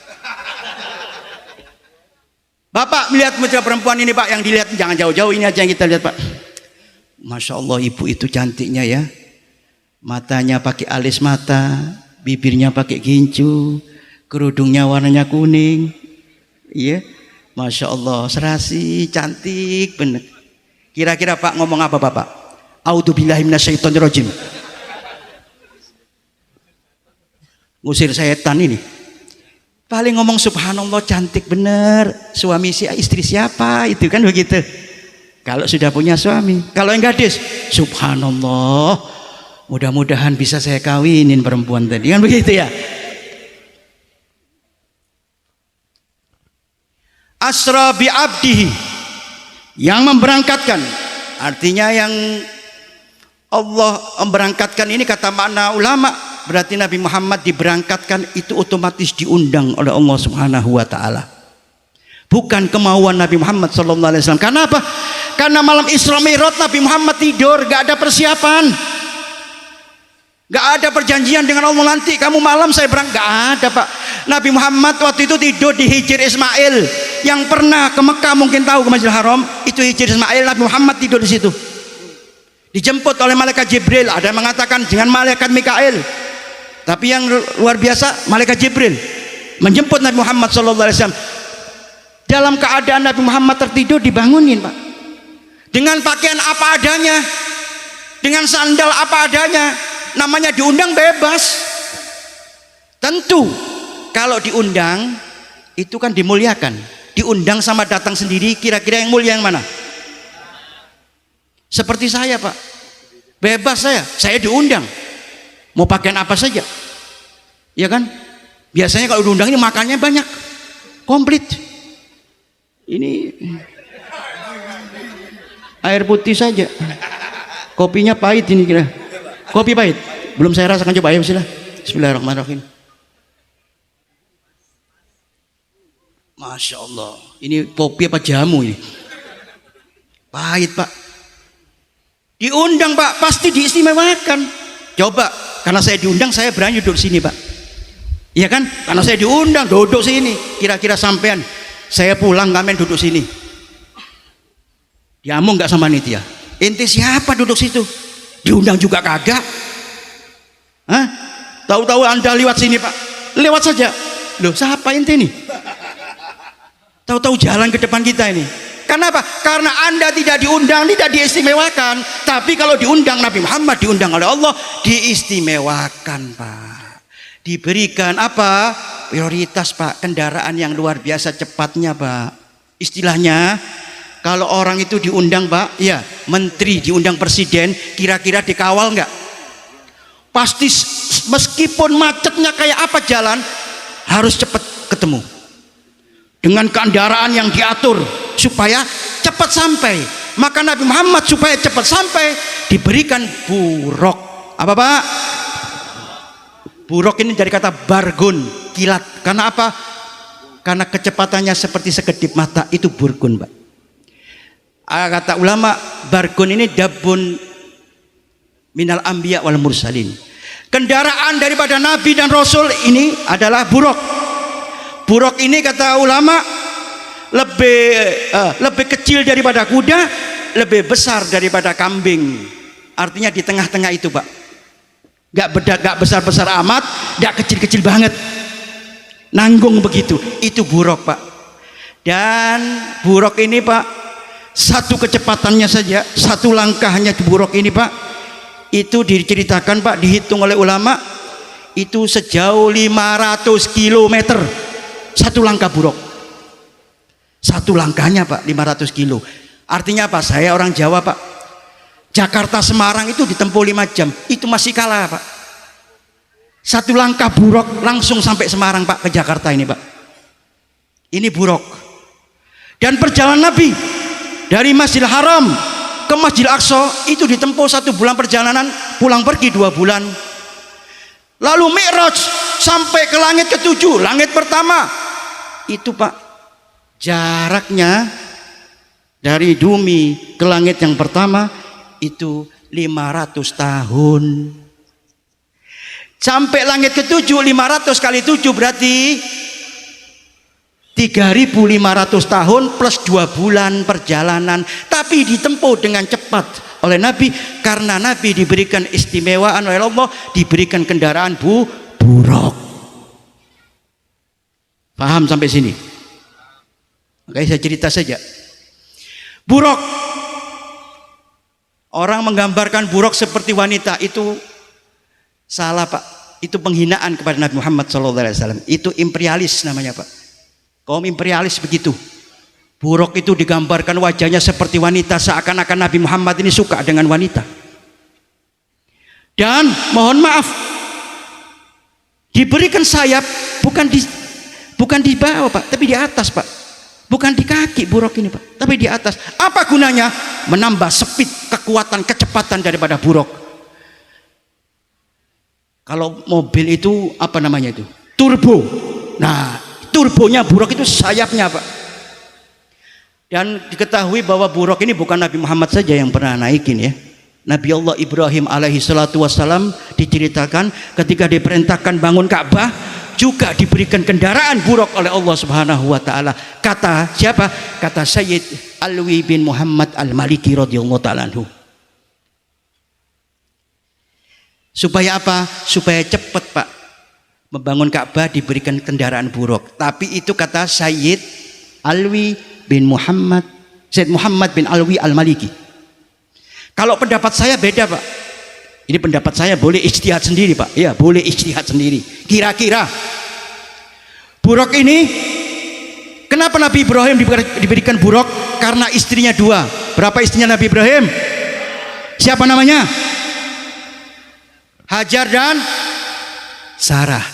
[SPEAKER 1] Bapak melihat muda perempuan ini Pak, yang dilihat jangan jauh-jauh, ini aja yang kita lihat Pak. Masya Allah, ibu itu cantiknya ya. Matanya pakai alis mata, bibirnya pakai gincu, kerudungnya warnanya kuning. Iya, Masya Allah, serasi, cantik bener. Kira-kira Pak ngomong apa Bapak? A'udzubillahi minasyaitonirrajim. Ngusir setan ini. Paling ngomong subhanallah, cantik bener. Suami istri siapa? Itu kan begitu. Kalau sudah punya suami. Kalau yang gadis, subhanallah, mudah-mudahan bisa saya kawinin perempuan tadi. Kan begitu ya. Asra bi abdihi, yang memberangkatkan, artinya yang Allah memberangkatkan ini kata makna ulama berarti Nabi Muhammad diberangkatkan itu otomatis diundang oleh Allah Subhanahu wa taala. Bukan kemauan Nabi Muhammad sallallahu alaihi wasallam. Karena apa? Karena malam Isra Mi'raj Nabi Muhammad tidur, gak ada persiapan. Gak ada perjanjian dengan Allah nanti kamu malam saya berangkat, gak ada Pak. Nabi Muhammad waktu itu tidur di Hijr Ismail. Yang pernah ke Mekah mungkin tahu, ke Masjidil Haram itu Hijr Ismail. Nabi Muhammad tidur di situ. Dijemput oleh malaikat Jibril. Ada yang mengatakan dengan malaikat Mikail, tapi yang luar biasa malaikat Jibril menjemput Nabi Muhammad SAW. Dalam keadaan Nabi Muhammad tertidur dibangunin Pak, dengan pakaian apa adanya, dengan sandal apa adanya. Namanya diundang bebas. Tentu kalau diundang itu kan dimuliakan. Diundang sama datang sendiri, kira-kira yang mulia yang mana? Seperti saya Pak, bebas saya diundang, mau pakaian apa saja, ya kan? Biasanya kalau diundang ini makannya banyak, komplit. Ini air putih saja, kopinya pahit ini kira. Kopi pahit, belum saya rasakan, coba ayo Bismillahirrahmanirrahim. Masya Allah, ini kopi apa jamu ini? Pahit Pak. Diundang Pak, pasti diistimewakan. Coba, karena saya diundang saya berani duduk sini Pak. Iya kan? Karena saya diundang duduk sini. Kira-kira sampean saya pulang ngamen duduk sini. Diamung nggak sama Nitya? Ente siapa duduk situ? Diundang juga kagak? Hah? Tahu-tahu Anda lewat sini Pak? Lewat saja. Loh, siapa ente nih? Tahu-tahu jalan ke depan kita ini. Kenapa? Karena Anda tidak diundang, tidak diistimewakan. Tapi kalau diundang Nabi Muhammad, diundang oleh Allah, diistimewakan Pak. Diberikan apa? Prioritas Pak. Kendaraan yang luar biasa cepatnya Pak. Istilahnya kalau orang itu diundang Pak, ya menteri diundang presiden, kira-kira dikawal nggak? Pasti meskipun macetnya kayak apa jalan, harus cepat ketemu. Dengan kendaraan yang diatur supaya cepat sampai. Maka Nabi Muhammad supaya cepat sampai diberikan buruk. Apa Pak? Buruk ini dari kata bargun, kilat. Karena apa? Karena kecepatannya seperti sekedip mata, itu burgun Pak. Kata ulama, bargun ini dabun minal anbiya wal mursalin. Kendaraan daripada Nabi dan Rasul ini adalah buruk. Buruk ini kata ulama lebih kecil daripada kuda, lebih besar daripada kambing. Artinya di tengah-tengah itu Pak. Gak besar-besar amat, gak kecil-kecil banget. Nanggung begitu. Itu buruk Pak. Dan buruk ini Pak, satu kecepatannya saja, satu langkahnya buruk ini Pak, itu diceritakan Pak, dihitung oleh ulama, itu sejauh 500 kilometer. Satu langkah buruk, satu langkahnya Pak 500 kilo. Artinya apa? Saya orang Jawa Pak, Jakarta Semarang itu ditempuh 5 jam, itu masih kalah Pak. Satu langkah buruk langsung sampai Semarang Pak, ke Jakarta ini Pak. Ini buruk. Dan perjalanan Nabi dari Masjidil Haram ke Masjidil Aqsa itu ditempuh 1 bulan perjalanan, pulang pergi 2 bulan. Lalu Mi'raj sampai ke langit ke-7, langit pertama. Itu Pak, jaraknya dari bumi ke langit yang pertama itu 500 tahun. Sampai langit ke-7, 500 kali 7 berarti 3.500 tahun plus 2 bulan perjalanan. Tapi ditempuh dengan cepat oleh Nabi, karena Nabi diberikan istimewaan oleh Allah, diberikan kendaraan buruk. Paham sampai sini? Makanya saya cerita saja. Buruk Orang menggambarkan buruk seperti wanita itu salah Pak. Itu penghinaan kepada Nabi Muhammad SAW. Itu imperialis namanya Pak. Kaum imperialis begitu. Buruk itu digambarkan wajahnya seperti wanita, seakan-akan Nabi Muhammad ini suka dengan wanita. Dan mohon maaf, diberikan sayap bukan di bawah Pak, tapi di atas Pak. Bukan di kaki buruk ini Pak, tapi di atas. Apa gunanya? Menambah speed, kekuatan, kecepatan daripada buruk. Kalau mobil itu apa namanya itu? Turbo. Nah, turbonya buruk itu sayapnya Pak. Dan diketahui bahwa buruk ini bukan Nabi Muhammad saja yang pernah naikin ya. Nabi Allah Ibrahim alaihi salatu wassalam diceritakan ketika diperintahkan bangun Ka'bah juga diberikan kendaraan buruk oleh Allah Subhanahu wa taala. Kata siapa? Kata Sayyid Alwi bin Muhammad Al-Maliki radhiyallahu taala anhu. Supaya apa? Supaya cepat Pak. Membangun Ka'bah diberikan kendaraan buruk. Tapi itu kata Sayyid Alwi bin Muhammad, Sayyid Muhammad bin Alwi Al-Maliki. Kalau pendapat saya beda Pak. Ini pendapat saya, boleh ijtihad sendiri Pak. Ya, boleh ijtihad sendiri. Kira-kira buruk ini, kenapa Nabi Ibrahim diberikan buruk? Karena istrinya dua. Berapa istrinya Nabi Ibrahim? Siapa namanya? Hajar dan Sarah.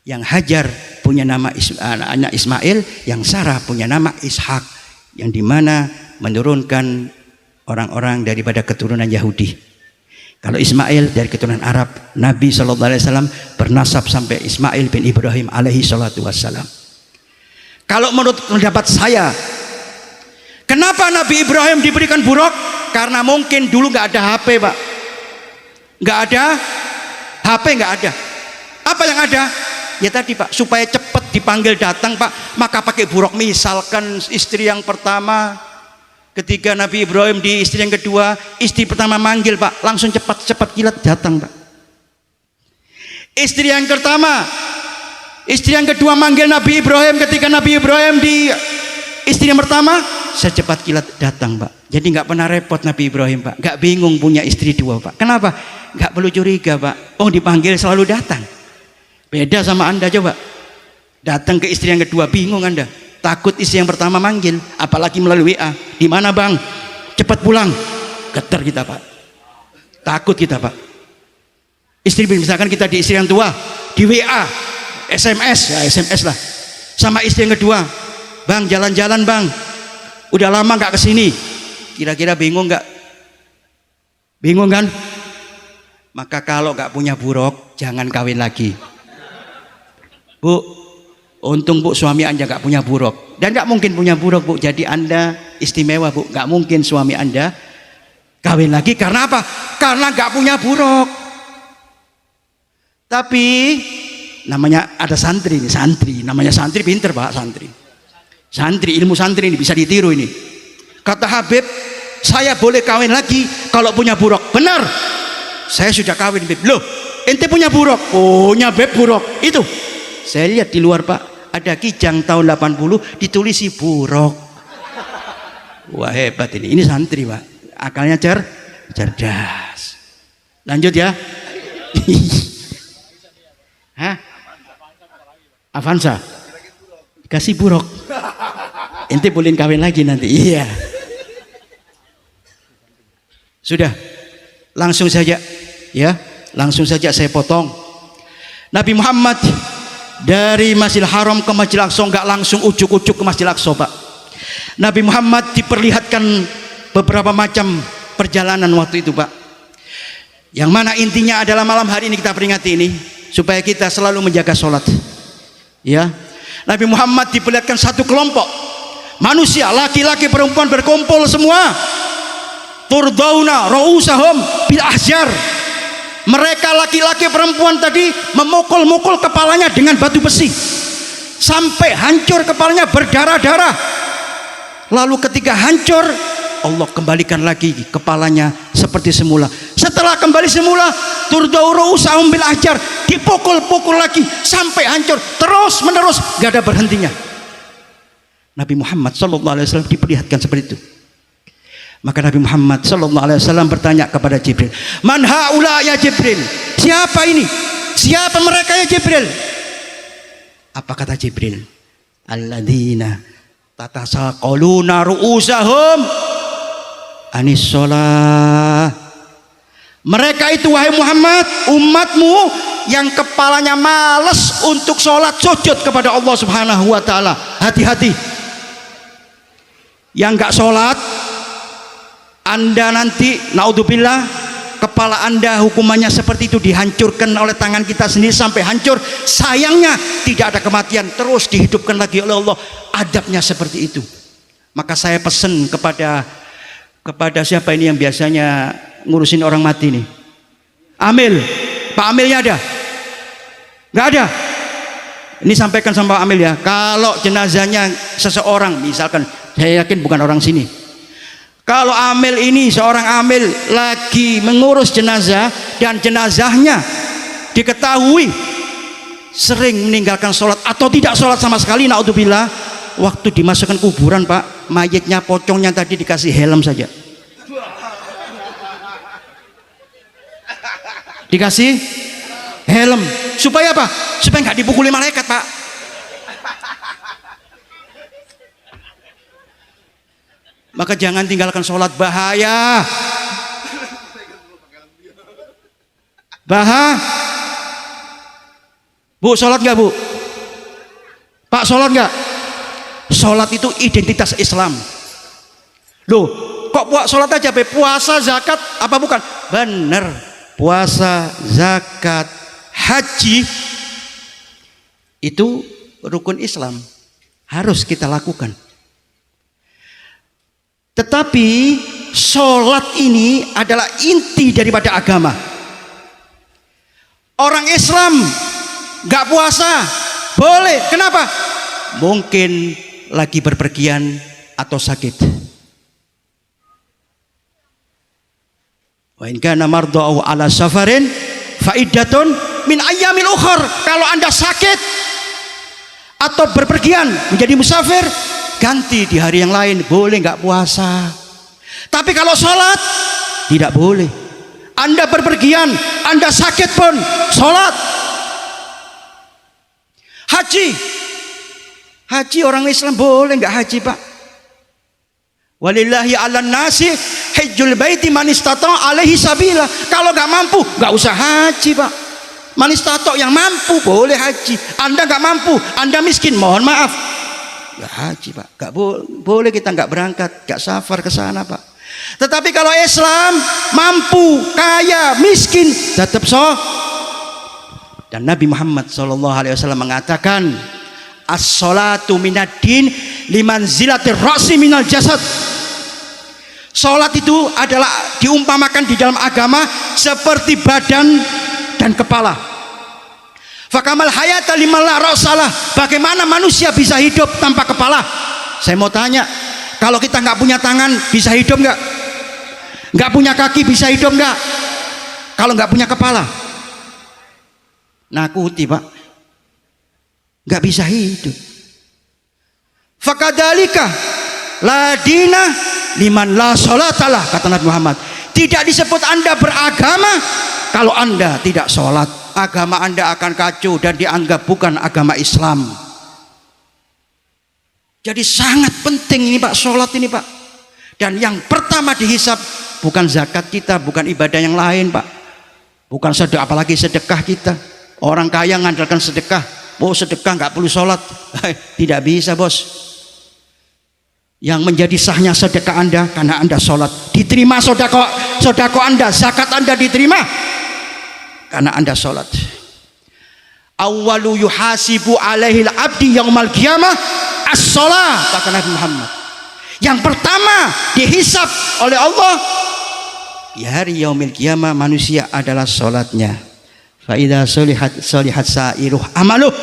[SPEAKER 1] Yang Hajar punya nama anak Ismail, yang Sarah punya nama Ishak, yang dimana menurunkan orang-orang daripada keturunan Yahudi. Kalau Ismail dari keturunan Arab, Nabi SAW bernasab sampai Ismail bin Ibrahim alaihi salatu wassalam. Kalau menurut pendapat saya, kenapa Nabi Ibrahim diberikan buruk? Karena mungkin dulu nggak ada HP Pak. Nggak ada HP, nggak ada. Apa yang ada? Ya tadi Pak, supaya cepat dipanggil datang Pak, maka pakai buruk. Misalkan istri yang pertama, ketika Nabi Ibrahim di istri yang kedua, istri pertama manggil Pak, langsung cepat kilat datang Pak. Istri yang pertama, istri yang kedua manggil Nabi Ibrahim, ketika Nabi Ibrahim di istri yang pertama, secepat kilat datang Pak. Jadi nggak pernah repot Nabi Ibrahim Pak, nggak bingung punya istri dua Pak. Kenapa? Nggak perlu curiga Pak. Oh, dipanggil selalu datang. Beda sama Anda coba. Datang ke istri yang kedua bingung Anda. Takut istri yang pertama manggil, apalagi melalui WA. Di mana Bang? Cepat pulang. Getar kita Pak. Takut kita Pak. Istri misalkan kita di istri yang tua, di WA, SMS, ya SMS lah. Sama istri yang kedua, Bang jalan-jalan Bang. Udah lama nggak kesini. Kira-kira bingung nggak? Bingung kan? Maka kalau nggak punya buruk, jangan kawin lagi. Bu, untung Bu suami Anda nggak punya buruk, dan nggak mungkin punya buruk Bu. Jadi Anda istimewa Bu, nggak mungkin suami Anda kawin lagi. Karena apa? Karena nggak punya buruk. Tapi namanya ada santri nih, santri namanya santri pinter Pak, santri ilmu santri ini bisa ditiru ini. Kata Habib, saya boleh kawin lagi kalau punya buruk. Benar, saya sudah kawin Beb. Loh, ente punya buruk? Punya Beb buruk itu. Saya lihat di luar Pak, ada kijang tahun 80 ditulisi buruk. Wah hebat ini. Ini santri Pak, akalnya cerdas. Lanjut ya. Hah? Avanza kasih buruk. Ente boleh kawin lagi nanti. Iya. Sudah, langsung saja ya, langsung saja saya potong. Nabi Muhammad dari Masjidil Haram ke Masjidil Aqsa enggak langsung ujuk-ujuk ke Masjidil Aqsa Pak. Nabi Muhammad diperlihatkan beberapa macam perjalanan waktu itu Pak. Yang mana intinya adalah malam hari ini kita peringati ini supaya kita selalu menjaga sholat. Ya, Nabi Muhammad diperlihatkan satu kelompok manusia, laki-laki perempuan berkumpul semua. Turdauna ra'usahum bil ahjar. Mereka laki-laki perempuan tadi memukul-mukul kepalanya dengan batu besi sampai hancur kepalanya, berdarah-darah. Lalu ketika hancur, Allah kembalikan lagi kepalanya seperti semula. Setelah kembali semula, turdau ra'usahum bil ahjar, dipukul-pukul lagi sampai hancur, terus menerus, gak ada berhentinya. Nabi Muhammad SAW diperlihatkan seperti itu. Maka Nabi Muhammad sallallahu alaihi wasallam bertanya kepada Jibril, "Man haula ya Jibril?" Siapa ini? Siapa mereka ya Jibril? Apa kata Jibril? Alladzina tatasaqaluna ru'usahum anis shalah. Mereka itu wahai Muhammad, umatmu yang kepalanya malas untuk sholat sujud kepada Allah Subhanahu wa taala. Hati-hati. Yang enggak sholat, Anda nanti naudzubillah, kepala Anda hukumannya seperti itu, dihancurkan oleh tangan kita sendiri sampai hancur. Sayangnya tidak ada kematian, terus dihidupkan lagi oleh Allah. Adabnya seperti itu. Maka saya pesan kepada siapa ini yang biasanya ngurusin orang mati nih? Amil. Pak Amilnya ada? Nggak ada? Ini sampaikan sama Pak Amil ya. Kalau jenazahnya seseorang, misalkan saya yakin bukan orang sini, kalau Amil ini seorang Amil lagi mengurus jenazah dan jenazahnya diketahui sering meninggalkan sholat atau tidak sholat sama sekali, naudzubillah, waktu dimasukkan kuburan Pak, mayitnya pocongnya tadi dikasih helm saja. Dikasih helm supaya apa? Supaya nggak dipukuli malaikat Pak. Maka jangan tinggalkan sholat, bahaya. Bu, sholat nggak Bu? Pak, sholat nggak? Sholat itu identitas Islam. Loh, kok sholat aja be? Puasa, zakat, apa bukan? Bener. Puasa, zakat, haji itu rukun Islam, harus kita lakukan. Tetapi sholat ini adalah inti daripada agama. Orang Islam gak puasa boleh, kenapa? Mungkin lagi berpergian atau sakit. Wa in kana marda'u ala safarin fa iddatun min ayyamin ukhar. Kalau Anda sakit atau berpergian menjadi musafir, ganti di hari yang lain, boleh nggak puasa. Tapi kalau sholat tidak boleh. Anda berpergian, Anda sakit pun sholat. Haji orang Islam boleh nggak haji Pak? Walillahi 'alan nasi hajjul baiti man istata' alaihi sabila. Kalau nggak mampu nggak usah haji Pak. Man istata' yang mampu boleh haji. Anda nggak mampu, Anda miskin, mohon maaf, nggak haji Pak. Nggak boleh kita nggak berangkat, nggak safar ke sana Pak. Tetapi kalau Islam mampu, kaya, miskin, tetap Dan Nabi Muhammad SAW mengatakan, as-salatu minad-din limanzilatir ra'si minal jasad. Salat itu adalah diumpamakan di dalam agama seperti badan dan kepala. Fakamal hayata liman la ra'salah. Bagaimana manusia bisa hidup tanpa kepala? Saya mau tanya, kalau kita nggak punya tangan bisa hidup nggak? Nggak punya kaki bisa hidup nggak? Kalau nggak punya kepala? Nakuti Pak, nggak bisa hidup. Fakadalika ladina liman la sholatalah, kata Nabi Muhammad. Tidak disebut Anda beragama kalau Anda tidak sholat. Agama Anda akan kacau dan dianggap bukan agama Islam. Jadi sangat penting ini Pak, sholat ini Pak. Dan yang pertama dihisab bukan zakat kita, bukan ibadah yang lain Pak, bukan sedekah, apalagi sedekah kita. Orang kaya ngandalkan sedekah, sedekah nggak perlu sholat. Tidak bisa bos. Yang menjadi sahnya sedekah Anda karena Anda sholat, diterima sodako Anda, zakat Anda diterima karena Anda sholat. Awwalu yuhasibu alaihil abdi yaumal qiyamah as-sholah, kata Nabi Muhammad. Yang pertama dihisab oleh Allah di hari yaumil qiyamah manusia adalah sholatnya. Fa idza sholihat sa'iruh amaluh.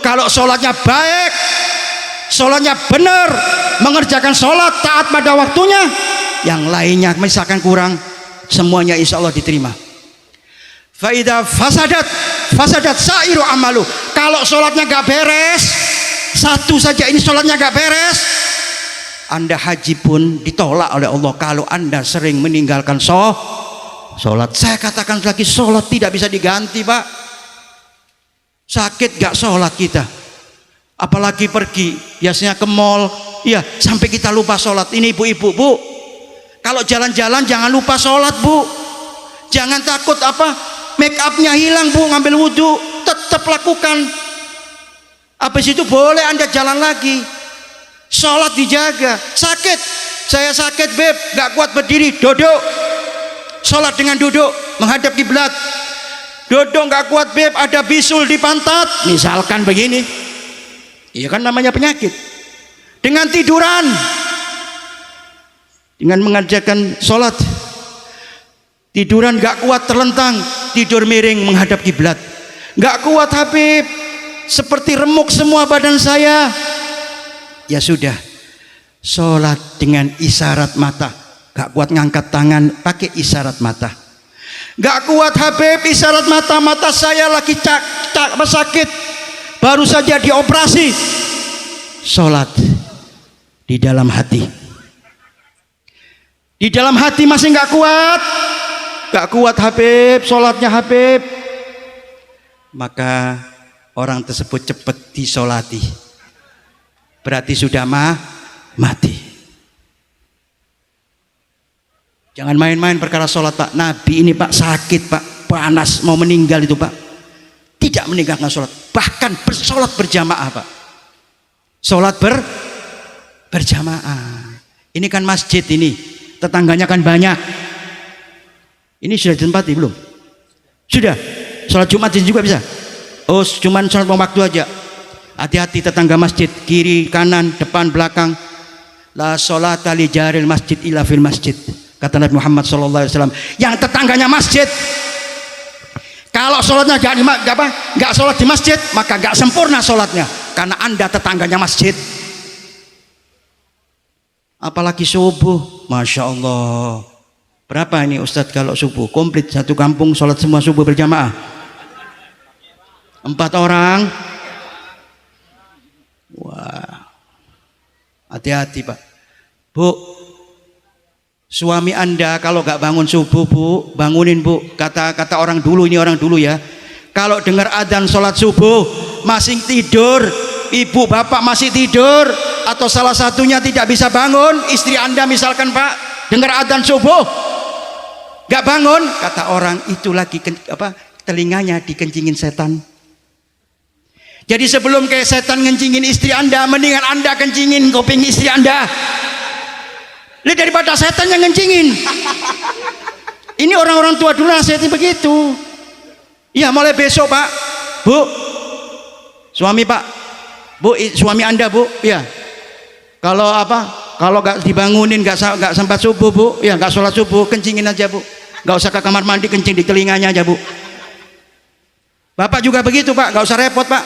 [SPEAKER 1] Kalau sholatnya baik, sholatnya benar, mengerjakan sholat taat pada waktunya, yang lainnya misalkan kurang, semuanya insya Allah diterima. Faidah fasadat sa'iru amalu. Kalau sholatnya gak beres, satu saja ini sholatnya gak beres, Anda haji pun ditolak oleh Allah kalau Anda sering meninggalkan sholat. Saya katakan lagi, sholat tidak bisa diganti, Pak. Sakit gak sholat kita, apalagi pergi biasanya ke mall, ya sampai kita lupa sholat. Ini ibu-ibu, Bu, kalau jalan-jalan jangan lupa sholat, Bu. Jangan takut make upnya hilang, Bu, ngambil wudhu, tetap lakukan. Habis itu boleh Anda jalan lagi. Sholat dijaga. Sakit, saya sakit, Beb, gak kuat berdiri, duduk. Sholat dengan duduk, menghadap kiblat. Duduk gak kuat, Beb, ada bisul di pantat, misalkan begini. Iya kan namanya penyakit. Dengan tiduran, dengan mengerjakan sholat, tiduran gak kuat, terlentang, tidur miring menghadap kiblat. Gak kuat, Habib, seperti remuk semua badan saya. Ya sudah, sholat dengan isyarat mata. Gak kuat ngangkat tangan, pakai isyarat mata. Gak kuat, Habib, isyarat mata saya lagi sakit, baru saja dioperasi. Sholat di dalam hati. Di dalam hati masih gak kuat, Habib, sholatnya, Habib. Maka orang tersebut cepat disolati. Berarti sudah mati. Jangan main-main perkara sholat, Pak. Nabi ini, Pak, sakit, Pak, panas, mau meninggal itu, Pak, tidak meninggalkan sholat, bahkan bersolat berjamaah, Pak. Sholat berjamaah. Ini kan masjid ini, tetangganya kan banyak. Ini sudah ditempati belum? Sudah. Sholat Jumat juga bisa. Oh, cuman sholat waktu aja. Hati-hati tetangga masjid, kiri, kanan, depan, belakang. La sholata li jaril masjid illa fil masjid. Kata Nabi Muhammad SAW. Yang tetangganya masjid, kalau sholatnya gak sholat di masjid, maka gak sempurna sholatnya, karena Anda tetangganya masjid. Apalagi subuh, Masya Allah. Berapa ini Ustadz kalau subuh? Komplit satu kampung sholat semua subuh berjamaah. 4 orang. Wah, hati-hati, Pak. Bu, suami Anda kalau gak bangun subuh, Bu, bangunin, Bu. Kata orang dulu, ini orang dulu ya, kalau dengar adzan sholat subuh masih tidur, ibu bapak masih tidur, atau salah satunya tidak bisa bangun, istri Anda misalkan, Pak, dengar adzan subuh gak bangun, kata orang itu lagi telinganya dikencingin setan. Jadi sebelum kayak setan ngencingin istri Anda, mendingan Anda kencingin kuping istri Anda. Lihat, daripada setan yang ngencingin. Ini orang-orang tua dulu nasihatnya begitu. Ya, mulai besok, Pak, Bu, suami, Pak, Bu, suami Anda, Bu, ya, kalau gak dibangunin, gak sempat subuh, Bu, ya, gak sholat subuh, kencingin aja, Bu. Gak usah ke kamar mandi, kencing di telinganya aja, Bu. Bapak juga begitu, Pak, gak usah repot, Pak.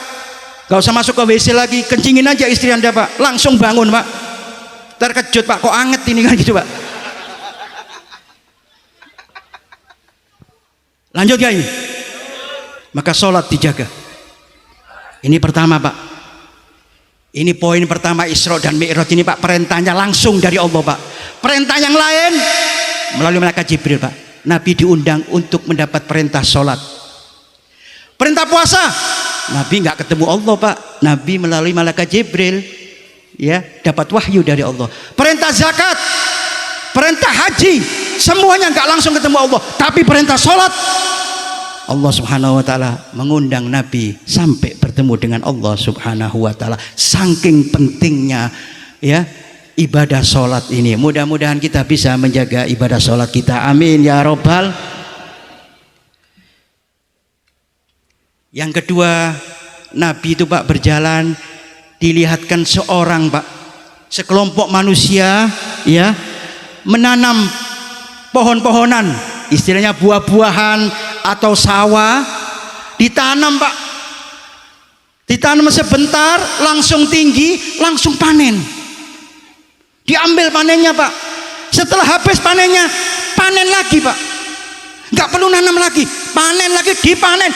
[SPEAKER 1] Gak usah masuk ke WC lagi, kencingin aja istri Anda, Pak, langsung bangun, Pak. Terkejut, Pak, kok anget ini, kan gitu, Pak. Lanjut ya ini. Maka sholat dijaga. Ini pertama, Pak. Ini poin pertama Isra dan Mi'raj ini, Pak, perintahnya langsung dari Allah, Pak. Perintah yang lain melalui malaikat Jibril, Pak. Nabi diundang untuk mendapat perintah sholat. Perintah puasa, Nabi nggak ketemu Allah, Pak. Nabi melalui malaikat Jibril, ya, dapat wahyu dari Allah. Perintah zakat, perintah haji, semuanya nggak langsung ketemu Allah. Tapi perintah sholat, Allah Subhanahu wa Ta'ala mengundang Nabi sampai bertemu dengan Allah Subhanahu wa Ta'ala. Saking pentingnya, ya, ibadah sholat ini. Mudah-mudahan kita bisa menjaga ibadah sholat kita. Amin ya robbal. Yang kedua, Nabi itu, Pak, berjalan, dilihatkan seorang, Pak, sekelompok manusia, ya, menanam pohon-pohonan, istilahnya buah-buahan atau sawah, ditanam, Pak. Ditanam sebentar, langsung tinggi, langsung panen. Diambil panennya, Pak. Setelah habis panennya, panen lagi, Pak. Nggak perlu nanam lagi, panen lagi, dipanen,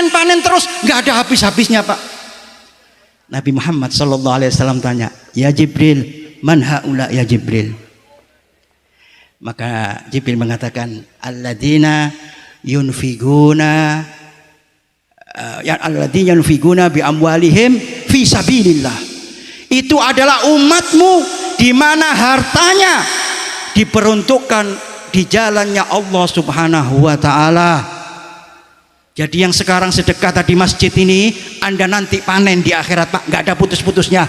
[SPEAKER 1] panen terus, nggak ada habis-habisnya, Pak. Nabi Muhammad SAW tanya, ya Jibril, Man haula ya Jibril? Maka Jibril mengatakan, alladzina yunfiguna alladzina yunfiguna bi amwalihim fi sabilillah. Itu adalah umatmu di mana hartanya diperuntukkan di jalannya Allah Subhanahu wa taala. Jadi yang sekarang sedekah tadi masjid ini, Anda nanti panen di akhirat, Pak, nggak ada putus-putusnya.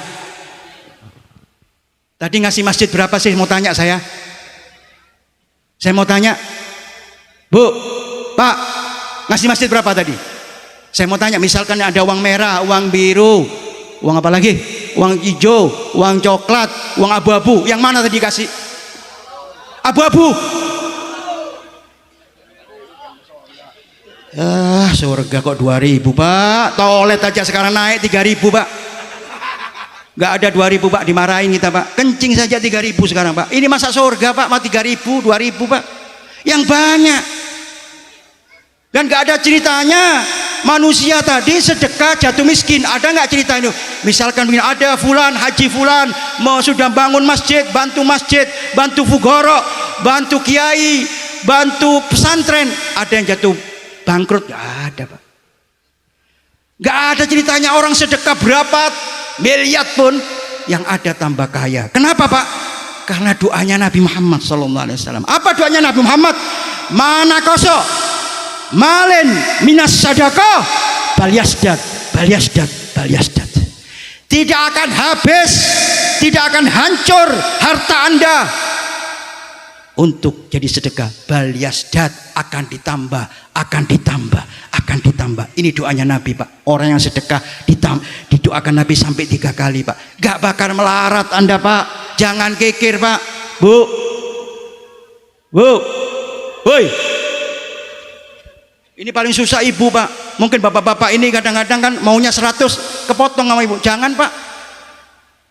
[SPEAKER 1] Tadi ngasih masjid berapa sih? Mau tanya saya. Saya mau tanya, Bu, Pak, ngasih masjid berapa tadi? Saya mau tanya, misalkan ada uang merah, uang biru, uang apa lagi? Uang hijau, uang coklat, uang abu-abu. Yang mana tadi kasih? Abu-abu. Surga kok 2.000, Pak. Toilet aja sekarang naik 3.000, Pak. Gak ada 2.000, Pak, dimarahin kita, Pak. Kencing saja 3.000 sekarang, Pak. Ini masa surga, Pak, mau 3.000, 2.000, Pak. Yang banyak. Dan gak ada ceritanya manusia tadi sedekah jatuh miskin. Ada gak cerita itu? Misalkan ada fulan, haji fulan mau sudah bangun masjid, bantu fugoro, bantu kiai, bantu pesantren. Ada yang jatuh bangkrut? Gak ada, Pak. Gak ada ceritanya orang sedekah berapa miliar pun yang ada tambah kaya. Kenapa, Pak? Karena doanya Nabi Muhammad SAW. Apa doanya Nabi Muhammad? Mana koso malen minas sadaqah bal yasdad. Tidak akan habis, tidak akan hancur harta Anda untuk jadi sedekah. Bal yasdad, akan ditambah. Ini doanya Nabi, Pak. Orang yang sedekah didoakan Nabi sampai 3 kali, Pak. Gak bakal melarat Anda, Pak. Jangan kikir, Pak. Bu, woi. Ini paling susah ibu, Pak. Mungkin bapak-bapak ini kadang-kadang kan maunya 100, kepotong sama ibu. Jangan, Pak.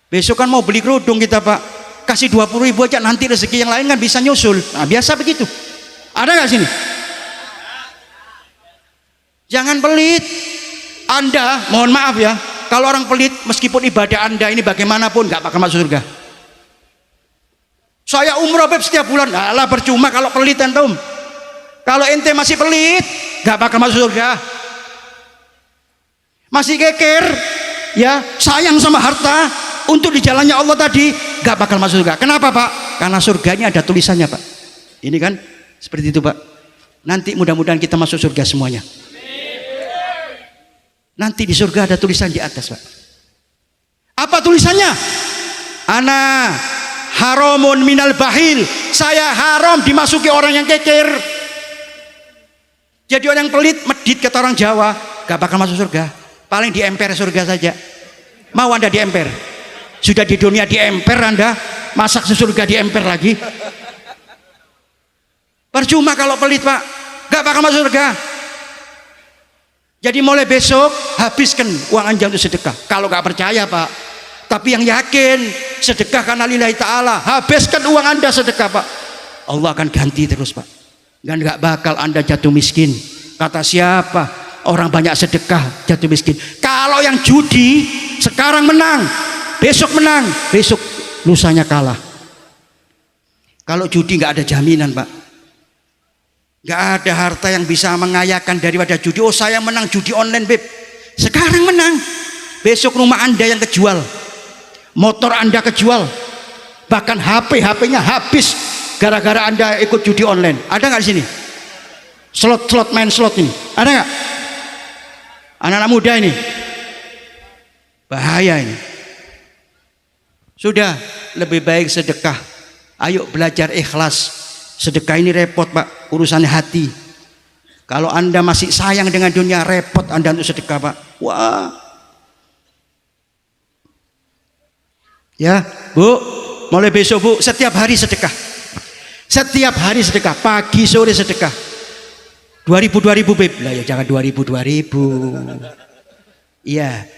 [SPEAKER 1] Besok kan mau beli kerudung kita, Pak. Kasih 20.000 aja, nanti rezeki yang lain kan bisa nyusul. Nah, biasa begitu. Ada nggak sini? Jangan pelit. Anda, mohon maaf ya, kalau orang pelit, meskipun ibadah Anda ini bagaimanapun nggak bakal masuk surga. Saya umroh, Beb, setiap bulan. Alah, percuma kalau pelit, antum. Kalau ente masih pelit, gak bakal masuk surga. Masih geger, ya, sayang sama harta untuk di jalannya Allah tadi, gak bakal masuk surga. Kenapa, Pak? Karena surganya ada tulisannya, Pak. Ini kan seperti itu, Pak. Nanti mudah-mudahan kita masuk surga semuanya. Nanti di surga ada tulisan di atas, Pak. Apa tulisannya? Ana haramun minal bahil. Saya haram dimasuki orang yang geger. Jadi orang yang pelit, medit kata orang Jawa, gak bakal masuk surga. Paling di emper surga saja. Mau Anda di emper? Sudah di dunia di emper Anda, masak surga di emper lagi. Percuma kalau pelit, Pak. Gak bakal masuk surga. Jadi mulai besok habiskan uang Anda untuk sedekah. Kalau gak percaya, Pak. Tapi yang yakin sedekah karena lillahi ta'ala, habiskan uang Anda sedekah, Pak. Allah akan ganti terus, Pak. Dan gak bakal Anda jatuh miskin. Kata siapa? Orang banyak sedekah jatuh miskin. Kalau yang judi sekarang menang, besok lusanya kalah. Kalau judi gak ada jaminan, Pak. Gak ada harta yang bisa mengayakan daripada judi. Oh, saya menang judi online, Beb. Sekarang menang, besok rumah Anda yang kejual, motor Anda kejual, bahkan HP-nya habis gara-gara Anda ikut judi online. Ada nggak di sini? Main slot ini. Ada nggak? Anak-anak muda ini. Bahaya ini. Sudah, lebih baik sedekah. Ayo belajar ikhlas. Sedekah ini repot, Pak. Urusannya hati. Kalau Anda masih sayang dengan dunia, repot Anda untuk sedekah, Pak. Wah. Ya, Bu, mulai besok, Bu, setiap hari sedekah. Setiap hari sedekah, pagi sore sedekah. 2.000 Beb. Lah ya jangan 2.000. Iya.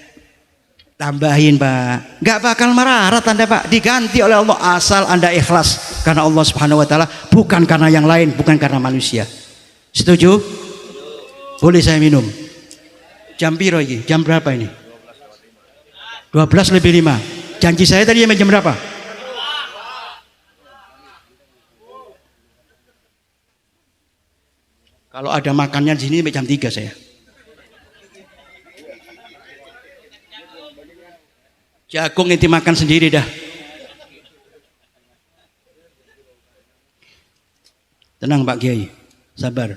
[SPEAKER 1] Tambahin, Pak. Enggak bakal merarat Anda, Pak. Diganti oleh Allah asal Anda ikhlas karena Allah Subhanahu wa taala, bukan karena yang lain, bukan karena manusia. Setuju? Boleh saya minum? Jam piro ini? Jam berapa ini? 12 lebih 5. Janji saya tadi jam berapa? Kalau ada makannya di sini sampai jam 3 saya. Jagung inti makan sendiri dah. Tenang Pak Kiai, sabar.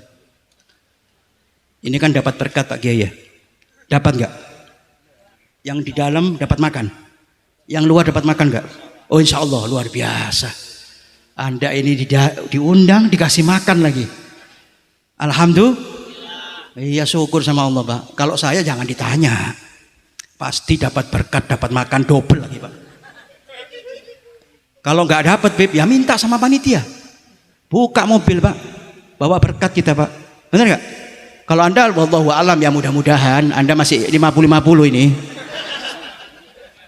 [SPEAKER 1] Ini kan dapat berkat Pak Kiai ya. Dapat nggak? Yang di dalam dapat makan, yang luar dapat makan nggak? Oh insya Allah luar biasa. Anda ini diundang dikasih makan lagi. Alhamdulillah. Iya syukur sama Allah Pak. Kalau saya jangan ditanya. Pasti dapat berkat, dapat makan double lagi Pak. Kalau nggak dapat Beb, ya minta sama panitia. Buka mobil Pak, bawa berkat kita Pak. Benar nggak? Kalau Anda wallahu alam ya mudah-mudahan Anda masih 50-50 ini.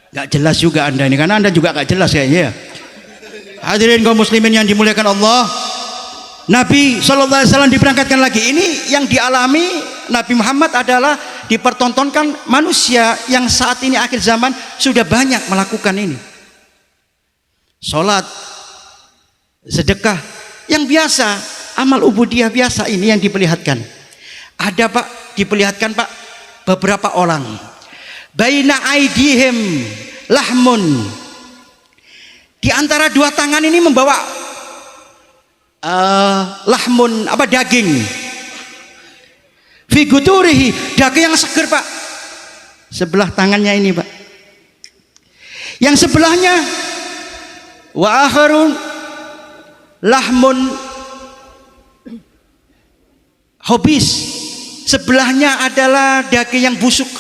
[SPEAKER 1] Nggak jelas juga Anda ini, karena Anda juga nggak jelas kayaknya ya. Hadirin kaum muslimin yang dimuliakan Allah, Nabi SAW diberangkatkan lagi. Ini yang dialami Nabi Muhammad adalah dipertontonkan manusia yang saat ini akhir zaman sudah banyak melakukan ini. Sholat, sedekah, yang biasa, amal ubudiyah biasa ini yang diperlihatkan. Ada Pak, diperlihatkan Pak, beberapa orang. Baina aidihim lahmun. Di antara dua tangan ini membawa lahmun, apa, daging. Figuturihi, daging yang seger Pak. Sebelah tangannya ini Pak. Yang sebelahnya wa akharun lahmun hobis. Sebelahnya adalah daging yang busuk.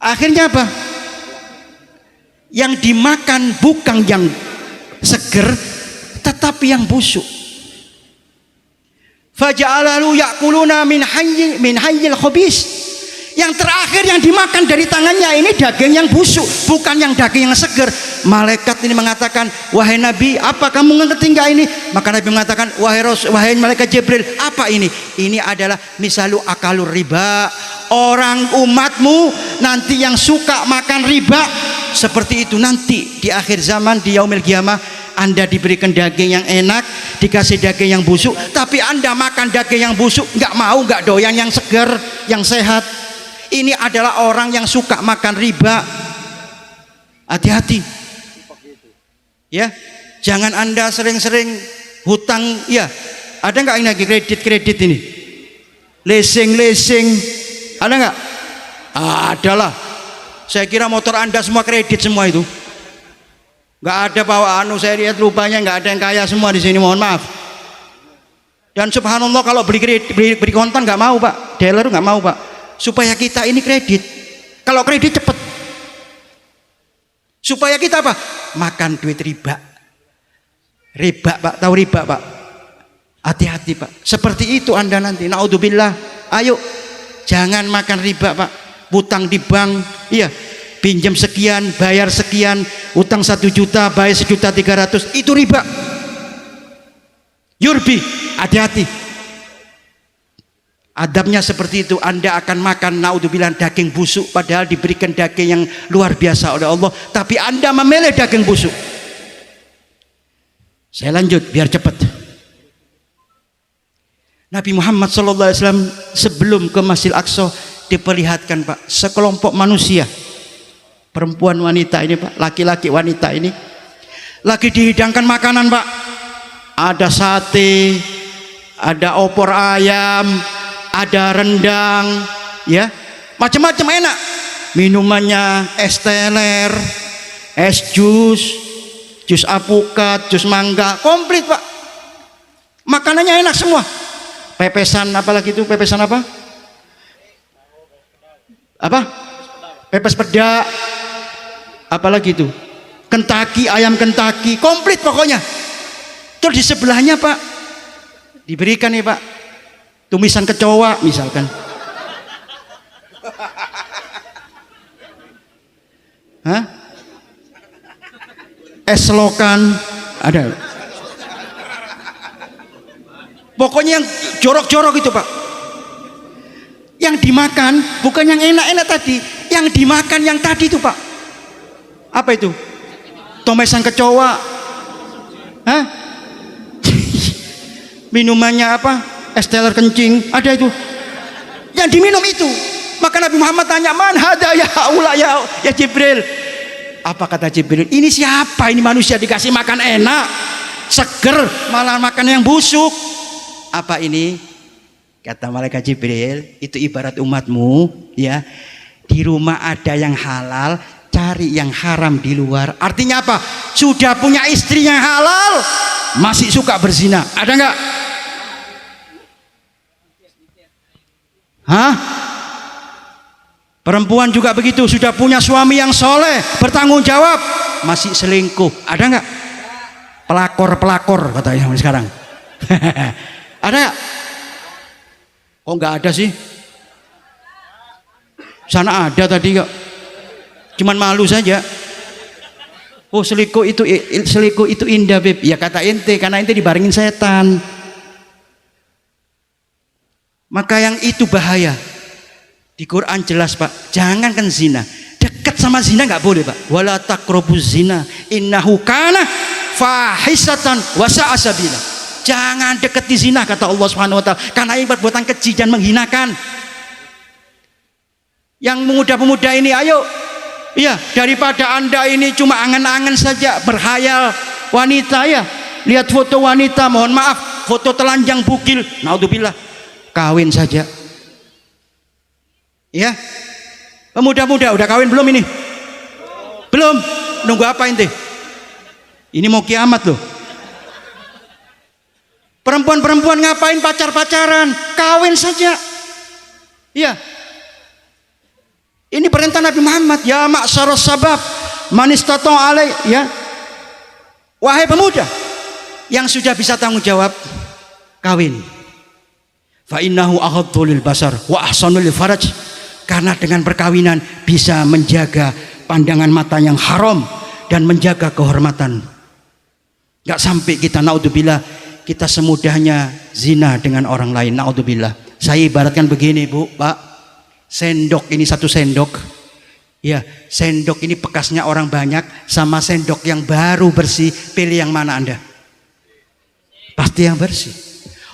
[SPEAKER 1] Akhirnya apa? Yang dimakan bukan yang seger, tetapi yang busuk. Faja'alalu ya'kuluna min hayyil khabis. Yang terakhir yang dimakan dari tangannya ini daging yang busuk, bukan yang daging yang seger. Malaikat ini mengatakan, wahai Nabi, apa kamu ngerti enggak ini? Maka Nabi mengatakan, wahai malaikat Jibril, apa ini? Ini adalah misalu akalur riba. Orang umatmu nanti yang suka makan riba seperti itu, nanti di akhir zaman, di yaumil qiyamah, Anda diberikan daging yang enak, dikasih daging yang busuk, tapi Anda makan daging yang busuk, nggak mau, nggak doyan yang segar, yang sehat. Ini adalah orang yang suka makan riba. Hati-hati ya, jangan Anda sering-sering hutang ya. Ada nggak ini lagi kredit ini, leasing, ada nggak? Adalah. Saya kira motor Anda semua kredit semua itu. Nggak ada bawaan, saya lihat rupanya nggak ada yang kaya semua di sini, mohon maaf. Dan subhanallah kalau beri kontan nggak mau Pak, dealer nggak mau Pak, supaya kita ini kredit. Kalau kredit cepet, supaya kita apa? Makan duit riba. Riba Pak, tahu riba Pak? Hati-hati Pak, seperti itu Anda nanti, naudzubillah. Ayo jangan makan riba Pak. Hutang di bank, iya, pinjam sekian, bayar sekian, utang 1 juta, bayar 1.300.000, itu riba. Yurbi, hati-hati. Adabnya seperti itu. Anda akan makan naudzubillah daging busuk, padahal diberikan daging yang luar biasa oleh Allah, tapi Anda memilih daging busuk. Saya lanjut biar cepat. Nabi Muhammad SAW sebelum ke Masjidil Aqsa diperlihatkan Pak, sekelompok manusia, perempuan wanita ini Pak, laki-laki wanita ini lagi dihidangkan makanan Pak. Ada sate, ada opor ayam, ada rendang, ya, macam-macam enak. Minumannya es teler, es jus apukat, jus mangga, komplit Pak. Makanannya enak semua. Pepesan apalagi itu, pepesan apa? Pepes peda, apalagi itu, Kentucky, ayam Kentucky, komplit pokoknya. Terus di sebelahnya Pak diberikan nih Pak tumisan kecoa misalkan. Hah? Es lokan ada. Pokoknya yang jorok-jorok itu Pak. Yang dimakan bukan yang enak-enak tadi, yang dimakan yang tadi itu Pak. Apa itu? Tomesan kecoa. Hah? Minumannya apa? Es teler kencing, ada itu. Yang diminum itu. Maka Nabi Muhammad tanya, man hada ya haula ya Jibril. Apa kata Jibril? Ini siapa ini manusia dikasih makan enak, seger, malah makan yang busuk. Apa ini? Kata malaikat Jibril, itu ibarat umatmu ya. Di rumah ada yang halal, cari yang haram di luar. Artinya apa? Sudah punya istri yang halal, masih suka berzina. Ada enggak? Hah? Perempuan juga begitu, sudah punya suami yang soleh, bertanggung jawab, masih selingkuh. Ada nggak? Pelakor katanya sekarang. Ada nggak? Oh nggak ada sih. Sana ada tadi kok. Cuman malu saja. Oh selingkuh itu indah beb. Ya kata ente, karena ente dibarengin setan. Maka yang itu bahaya. Di Quran jelas Pak, jangankan zina, dekat sama zina nggak boleh Pak. Wala taqrabuz zina innahu kana fahisatan wa sa'a sabila. Jangan dekati zina kata Allah Subhanahu wa taala, karena ini perbuatan keji dan menghinakan. Yang pemuda-pemuda ini ayo, ya daripada Anda ini cuma angan-angan saja, berhayal wanita ya, lihat foto wanita, mohon maaf, foto telanjang bugil, naudzubillah, kawin saja. Ya, pemuda-muda udah kawin belum ini? Belum. Nunggu apa ente? Ini mau kiamat loh. Perempuan-perempuan ngapain pacar-pacaran? Kawin saja. Ya. Ini perintah Nabi Muhammad. Ya ma'syarus sabab man istata' alai, ya. Wahai pemuda yang sudah bisa tanggung jawab, kawin. Fa innahu aghaddu lil basar wa ahsanu lil faraj. Karena dengan perkawinan bisa menjaga pandangan mata yang haram dan menjaga kehormatan. Gak sampai kita naudzubillah kita semudahnya zina dengan orang lain, naudzubillah. Saya ibaratkan begini Bu, Pak. Sendok ini satu sendok. Ya, sendok ini bekasnya orang banyak sama sendok yang baru bersih, pilih yang mana Anda? Pasti yang bersih.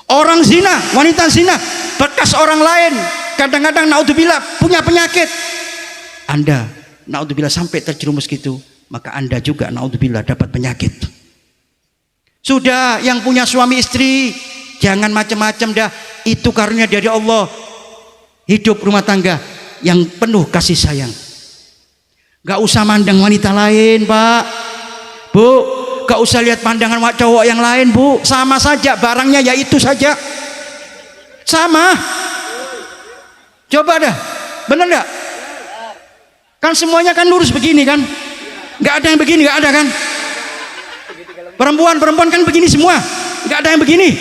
[SPEAKER 1] Orang zina, wanita zina, bekas orang lain. Kadang-kadang naudzubillah punya penyakit. Anda naudzubillah sampai terjerumus gitu, maka Anda juga naudzubillah dapat penyakit. Sudah yang punya suami istri, jangan macam-macam dah. Itu karunia dari Allah. Hidup rumah tangga yang penuh kasih sayang. Gak usah mandang wanita lain, Pak. Bu, gak usah lihat pandangan cowok yang lain, Bu. Sama saja barangnya ya itu saja. Sama. Coba dah, bener nggak? Kan semuanya kan lurus begini kan? Nggak ada yang begini, nggak ada kan? Perempuan kan begini semua, nggak ada yang begini.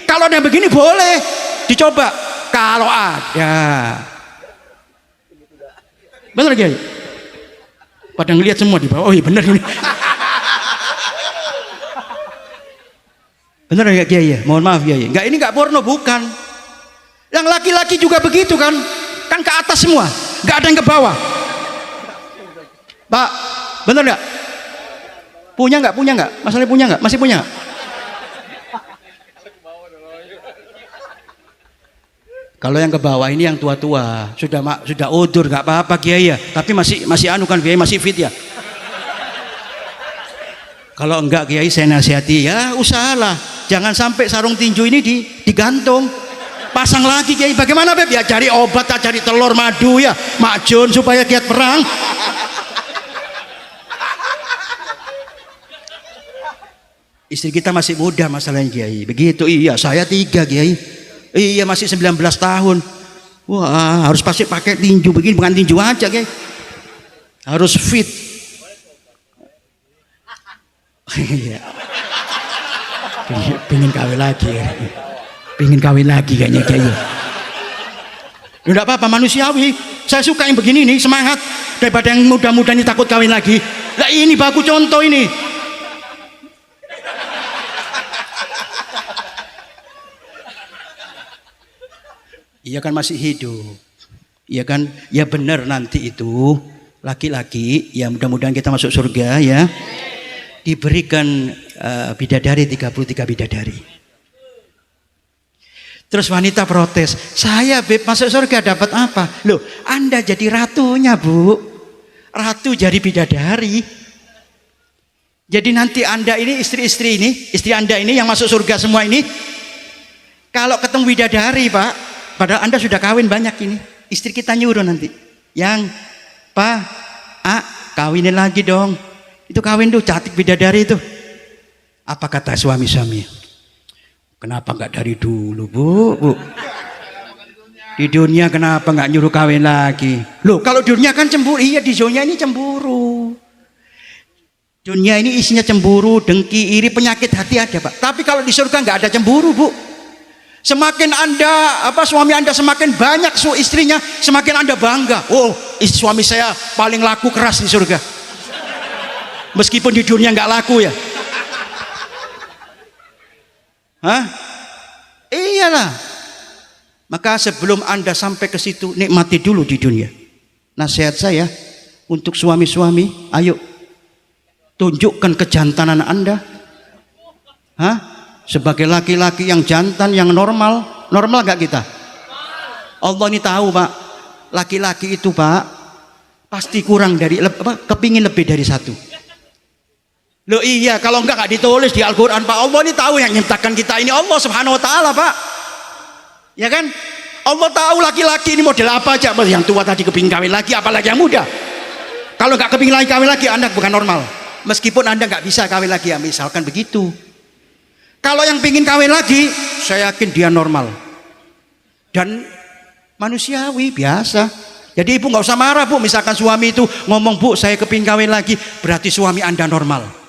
[SPEAKER 1] Kalau ada yang begini boleh dicoba. Kalau ada, bener Kiai? Pada ngelihat semua di bawah. Oh iya bener ini. Bener nggak Kiai ya? Mohon maaf Kiai. Nggak, ini nggak porno, bukan. Yang laki-laki juga begitu kan ke atas semua, nggak ada yang ke bawah. Pak, bener nggak? Punya nggak? Masalahnya punya nggak? Masih punya nggak? Kalau yang ke bawah ini yang tua-tua, sudah udur, nggak apa-apa Kiai ya. Tapi masih anu kan Kiai, masih fit ya. Kalau enggak Kiai saya nasihati ya usahalah, jangan sampai sarung tinju ini digantung. Pasang lagi Kiai, bagaimana Beb? Ya cari obat, cari telur madu ya, makjun supaya giat perang. Istri kita masih muda masalahnya Kiai. Begitu, iya saya 3 Kiai. Iya masih 19 tahun. Wah harus pasti pakai tinju begini, bukan tinju aja Kiai. Harus fit. Pengen kawin lagi ya. Pengen kawin lagi kayaknya Kiai. Enggak apa-apa, manusiawi. Saya suka yang begini nih, semangat daripada yang muda-muda ini takut kawin lagi. Lah ini baku contoh ini. Iya kan masih hidup. Iya kan? Ya benar nanti itu laki-laki ya mudah-mudahan kita masuk surga ya. Diberikan bidadari 33 bidadari. Terus wanita protes, saya beb masuk surga dapat apa? Loh, Anda jadi ratunya Bu, ratu jadi bidadari. Jadi nanti Anda ini istri-istri ini, istri Anda ini yang masuk surga semua ini, kalau ketemu bidadari Pak, padahal Anda sudah kawin banyak ini, istri kita nyuruh nanti, yang Pak, kawinin lagi dong, itu kawin tuh cantik bidadari itu. Apa kata suami-suami? Kenapa nggak dari dulu Bu? Di dunia kenapa nggak nyuruh kawin lagi? Loh, kalau dunia kan cemburu. Iya, di dunia ini cemburu. Dunia ini isinya cemburu, dengki, iri, penyakit hati ada Pak. Tapi kalau di surga nggak ada cemburu Bu. Semakin Anda, suami Anda semakin banyak istrinya, semakin Anda bangga. Oh, suami saya paling laku keras di surga. Meskipun di dunia nggak laku ya. Hah? Iyalah. Maka sebelum Anda sampai ke situ, nikmati dulu di dunia. Nasihat saya untuk suami-suami, ayo tunjukkan kejantanan Anda. Hah? Sebagai laki-laki yang jantan, yang normal gak kita? Allah ini tahu Pak, laki-laki itu Pak pasti kurang dari kepingin lebih dari satu. Loh iya, kalau enggak ditulis di Al-Quran Pak. Allah ini tahu yang nyiptakan kita ini Allah Subhanahu Wa Taala Pak. Ya kan? Allah tahu laki-laki ini model apa aja. Yang tua tadi kepingin kawin lagi, apalagi yang muda. Kalau enggak kepingin lagi kawin lagi, Anda bukan normal. Meskipun Anda enggak bisa kawin lagi, ya misalkan begitu. Kalau yang pingin kawin lagi, saya yakin dia normal dan manusiawi biasa. Jadi ibu nggak usah marah Bu. Misalkan suami itu ngomong, Bu saya kepingin kawin lagi, berarti suami Anda normal.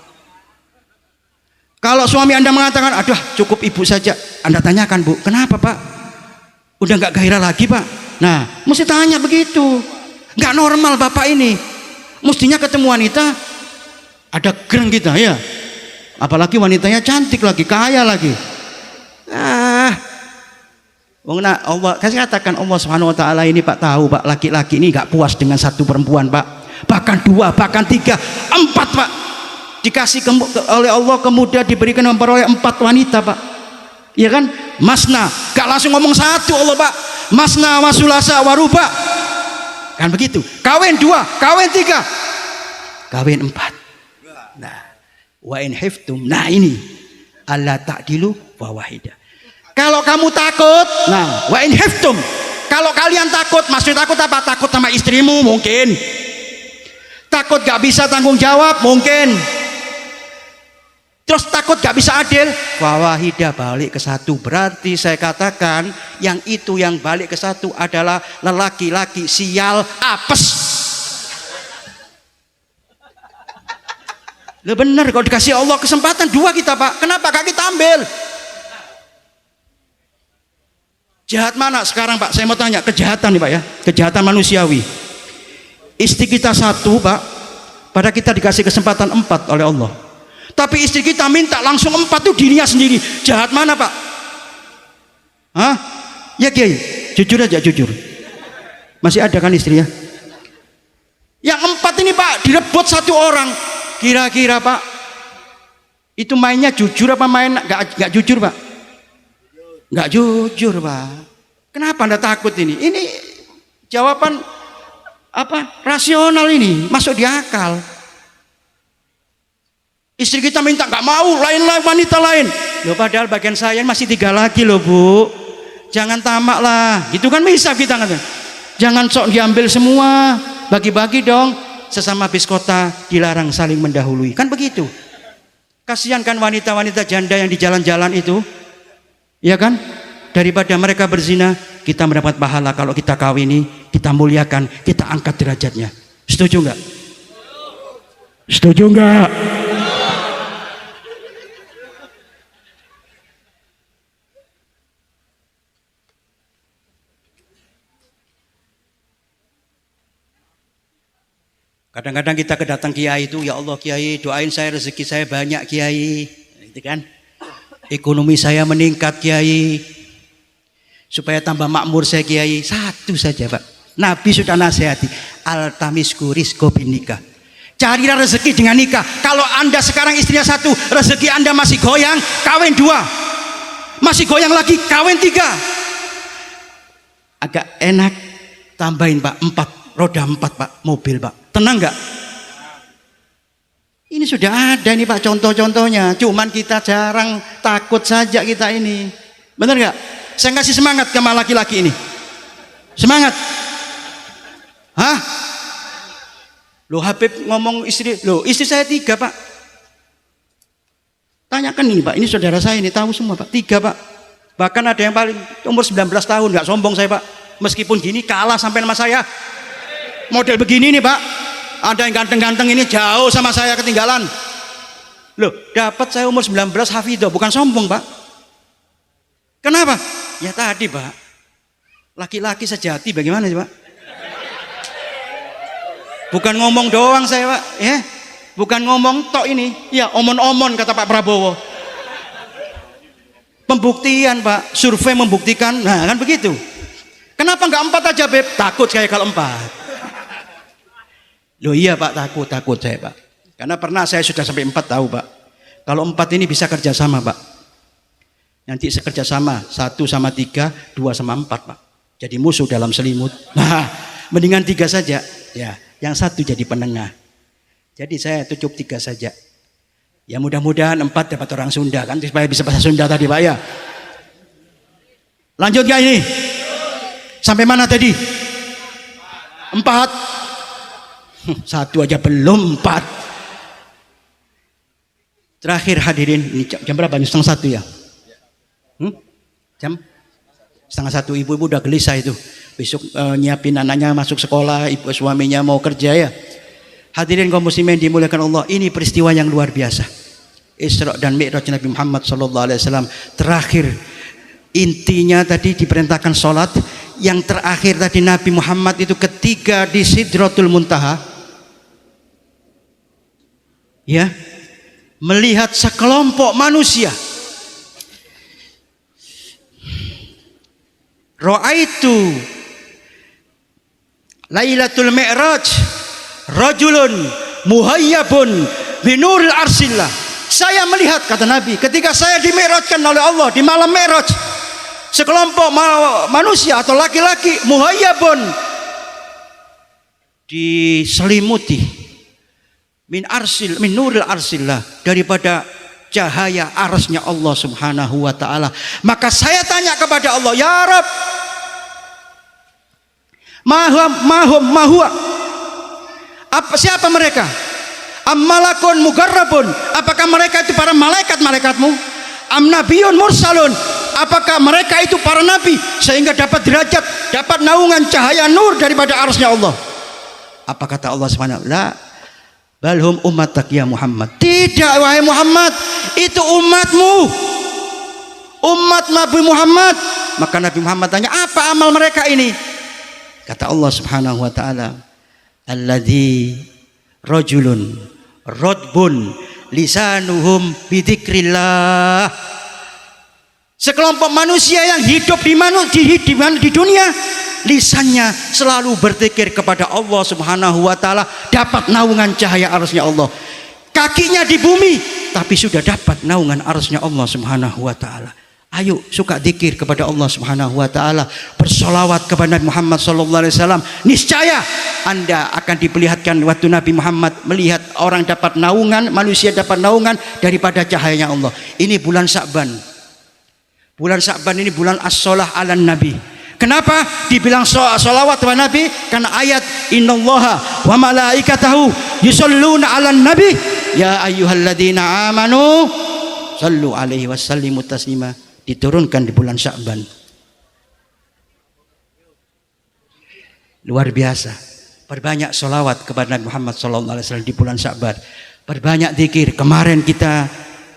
[SPEAKER 1] Kalau suami Anda mengatakan, aduh cukup ibu saja, Anda tanyakan, Bu kenapa Pak? Udah nggak gairah lagi Pak? Nah mesti tanya begitu. Nggak normal Bapak ini. Mestinya ketemu wanita ada gereng kita ya. Apalagi wanitanya cantik lagi, kaya lagi. Allah kasih katakan, Allah Subhanahu Wa Taala ini Pak tahu Pak, laki-laki ini nggak puas dengan satu perempuan Pak, bahkan dua, bahkan tiga, empat Pak. Dikasih oleh Allah kemudian diberikan memperoleh 4 wanita Pak. Iya kan? Masna, gak langsung ngomong satu Allah Pak. Masna wasulasa waruba. Kan begitu. Kawin 2, kawin 3, kawin 4. Nah, wa in hiftum. Nah ini alla ta'dilu wa wahida. Kalau kamu takut, nah wa in hiftum. Kalau kalian takut, maksudnya takut apa? Takut sama istrimu mungkin. Takut gak bisa tanggung jawab mungkin. Terus takut gak bisa adil, wawahidah balik ke satu. Berarti saya katakan yang itu yang balik ke satu adalah lelaki-laki sial apes. Loh bener, kalau dikasih Allah kesempatan 2 kita Pak, kenapa gak kita ambil? Jahat mana sekarang Pak? Saya mau tanya, kejahatan nih Pak ya, kejahatan manusiawi. Istri kita 1 Pak, pada kita dikasih kesempatan 4 oleh Allah. Tapi istri kita minta langsung 4 tuh dirinya sendiri. Jahat mana Pak? Hah? Ya Kiai, jujur aja, jujur. Masih ada kan istrinya? Yang 4 ini Pak direbut 1 orang. Kira-kira Pak, itu mainnya jujur apa main gak jujur Pak? Gak jujur Pak. Kenapa Anda takut ini? Ini jawaban rasional ini, masuk di akal. Istri kita minta nggak mau, lain wanita lain. Loh padahal bagian saya masih 3 lagi loh Bu. Jangan tamak lah. Gitu kan bisa kita kan. Jangan sok diambil semua. Bagi-bagi dong. Sesama biskota dilarang saling mendahului. Kan begitu. Kasihan kan wanita-wanita janda yang di jalan-jalan itu. Ya kan? Daripada mereka berzina, kita mendapat pahala kalau kita kawini, kita muliakan, kita angkat derajatnya. Setuju nggak? Setuju nggak? Kadang-kadang kita kedatang kiai itu, ya Allah kiai doain saya rezeki saya banyak kiai, gitu kan? Ekonomi saya meningkat kiai, supaya tambah makmur saya kiai. Satu saja Pak, Nabi sudah nasihati, altamisku rizqo bin nikah. Carilah rezeki dengan nikah. Kalau Anda sekarang istrinya 1, rezeki Anda masih goyang, kawin 2. masih goyang lagi, kawin 3. Agak enak, tambahin Pak, 4, roda 4 Pak, mobil Pak. Tenang nggak? Ini sudah ada nih Pak contoh-contohnya, cuman kita jarang, takut saja kita ini. Bener nggak? Saya kasih semangat ke laki-laki ini. Semangat. Hah? Loh Habib ngomong istri, loh istri saya 3 Pak. Tanyakan ini Pak, ini saudara saya ini tahu semua Pak, 3 Pak. Bahkan ada yang paling umur 19 tahun, nggak sombong saya Pak. Meskipun gini kalah sampai sama saya. Model begini nih Pak. Ada yang ganteng-ganteng ini jauh sama saya, ketinggalan. Loh, dapat saya umur 19 hafidho, bukan sombong Pak. Kenapa? Ya tadi Pak, laki-laki sejati bagaimana sih Pak? Bukan ngomong doang saya Pak, ya. Bukan ngomong tok ini, ya omon-omon kata Pak Prabowo. Pembuktian Pak, survei membuktikan, nah kan begitu. Kenapa nggak 4 aja Beb? Takut saya kalau 4. Loh iya Pak, takut saya Pak. Karena pernah saya sudah sampai 4 tahu Pak. Kalau 4 ini bisa kerjasama Pak. Nanti kerjasama 1 sama 3, 2 sama 4 Pak. Jadi musuh dalam selimut. Nah, mendingan 3 saja. Ya, yang 1 jadi penengah. Jadi saya cukup 3 saja. Ya mudah-mudahan 4 dapat orang Sunda kan, supaya bisa bahasa Sunda tadi Pak ya. Lanjut gak ini? Sampai mana tadi? 4. 1 aja belum, 4. Terakhir hadirin, ini jam berapa? Setengah 1 ya? Jam setengah 1, ibu-ibu udah gelisah itu. Besok nyiapin anaknya masuk sekolah, ibu suaminya mau kerja ya. Hadirin kaum muslimin dimuliakan Allah, ini peristiwa yang luar biasa. Isra dan Mi'raj Nabi Muhammad SAW. Terakhir, intinya tadi diperintahkan sholat. Yang terakhir tadi Nabi Muhammad itu ketika di Sidratul Muntaha, ya, melihat sekelompok manusia. Ra'aitu Lailatul Mi'raj rajulun muhayyabun binuril arsillah. Saya melihat, kata Nabi, ketika saya di-mi'rajkan oleh Allah di malam Mi'raj, sekelompok manusia atau laki-laki muhayyabun, diselimuti min nuril arsillah, daripada cahaya arasnya Allah Subhanahu wa ta'ala. Maka saya tanya kepada Allah, ya Rabb, mahua, siapa mereka? Ammalakun mugarrabun, apakah mereka itu para malaikat-malaikatmu? Am nabiyun mursalun, apakah mereka itu para nabi sehingga dapat derajat, dapat naungan cahaya nur daripada arasnya Allah? Apa kata Allah Subhanahu wa ta'ala? Balhum ummatak ya Muhammad. Tidak wahai Muhammad, itu umatmu, umat Nabi Muhammad. Maka Nabi Muhammad tanya, apa amal mereka ini? Kata Allah Subhanahu wa ta'ala, alladzi rajulun radbun lisanuhum bidzikrillah. Sekelompok manusia yang hidup di dunia, lisannya selalu berzikir kepada Allah Subhanahu wa ta'ala, dapat naungan cahaya arasnya Allah. Kakinya di bumi, tapi sudah dapat naungan arasnya Allah Subhanahu wa ta'ala. Ayo suka zikir kepada Allah Subhanahu wa ta'ala, bersolawat kepada Nabi Muhammad SAW. Niscaya Anda akan diperlihatkan waktu Nabi Muhammad melihat orang dapat naungan, manusia dapat naungan daripada cahayanya Allah. Ini bulan Sya'ban. Bulan Sya'ban ini bulan as-sholah ala nabi. Kenapa dibilang sholawat kepada Nabi? Karena ayat innallaha wa malaikatahu yusholluna ala nabi ya ayyuhalladzina amanu sallu alaihi wasallimu taslima, diturunkan di bulan Sya'ban. Luar biasa. Perbanyak sholawat kepada Nabi Muhammad SAW di bulan Sya'ban. Perbanyak zikir. Kemarin kita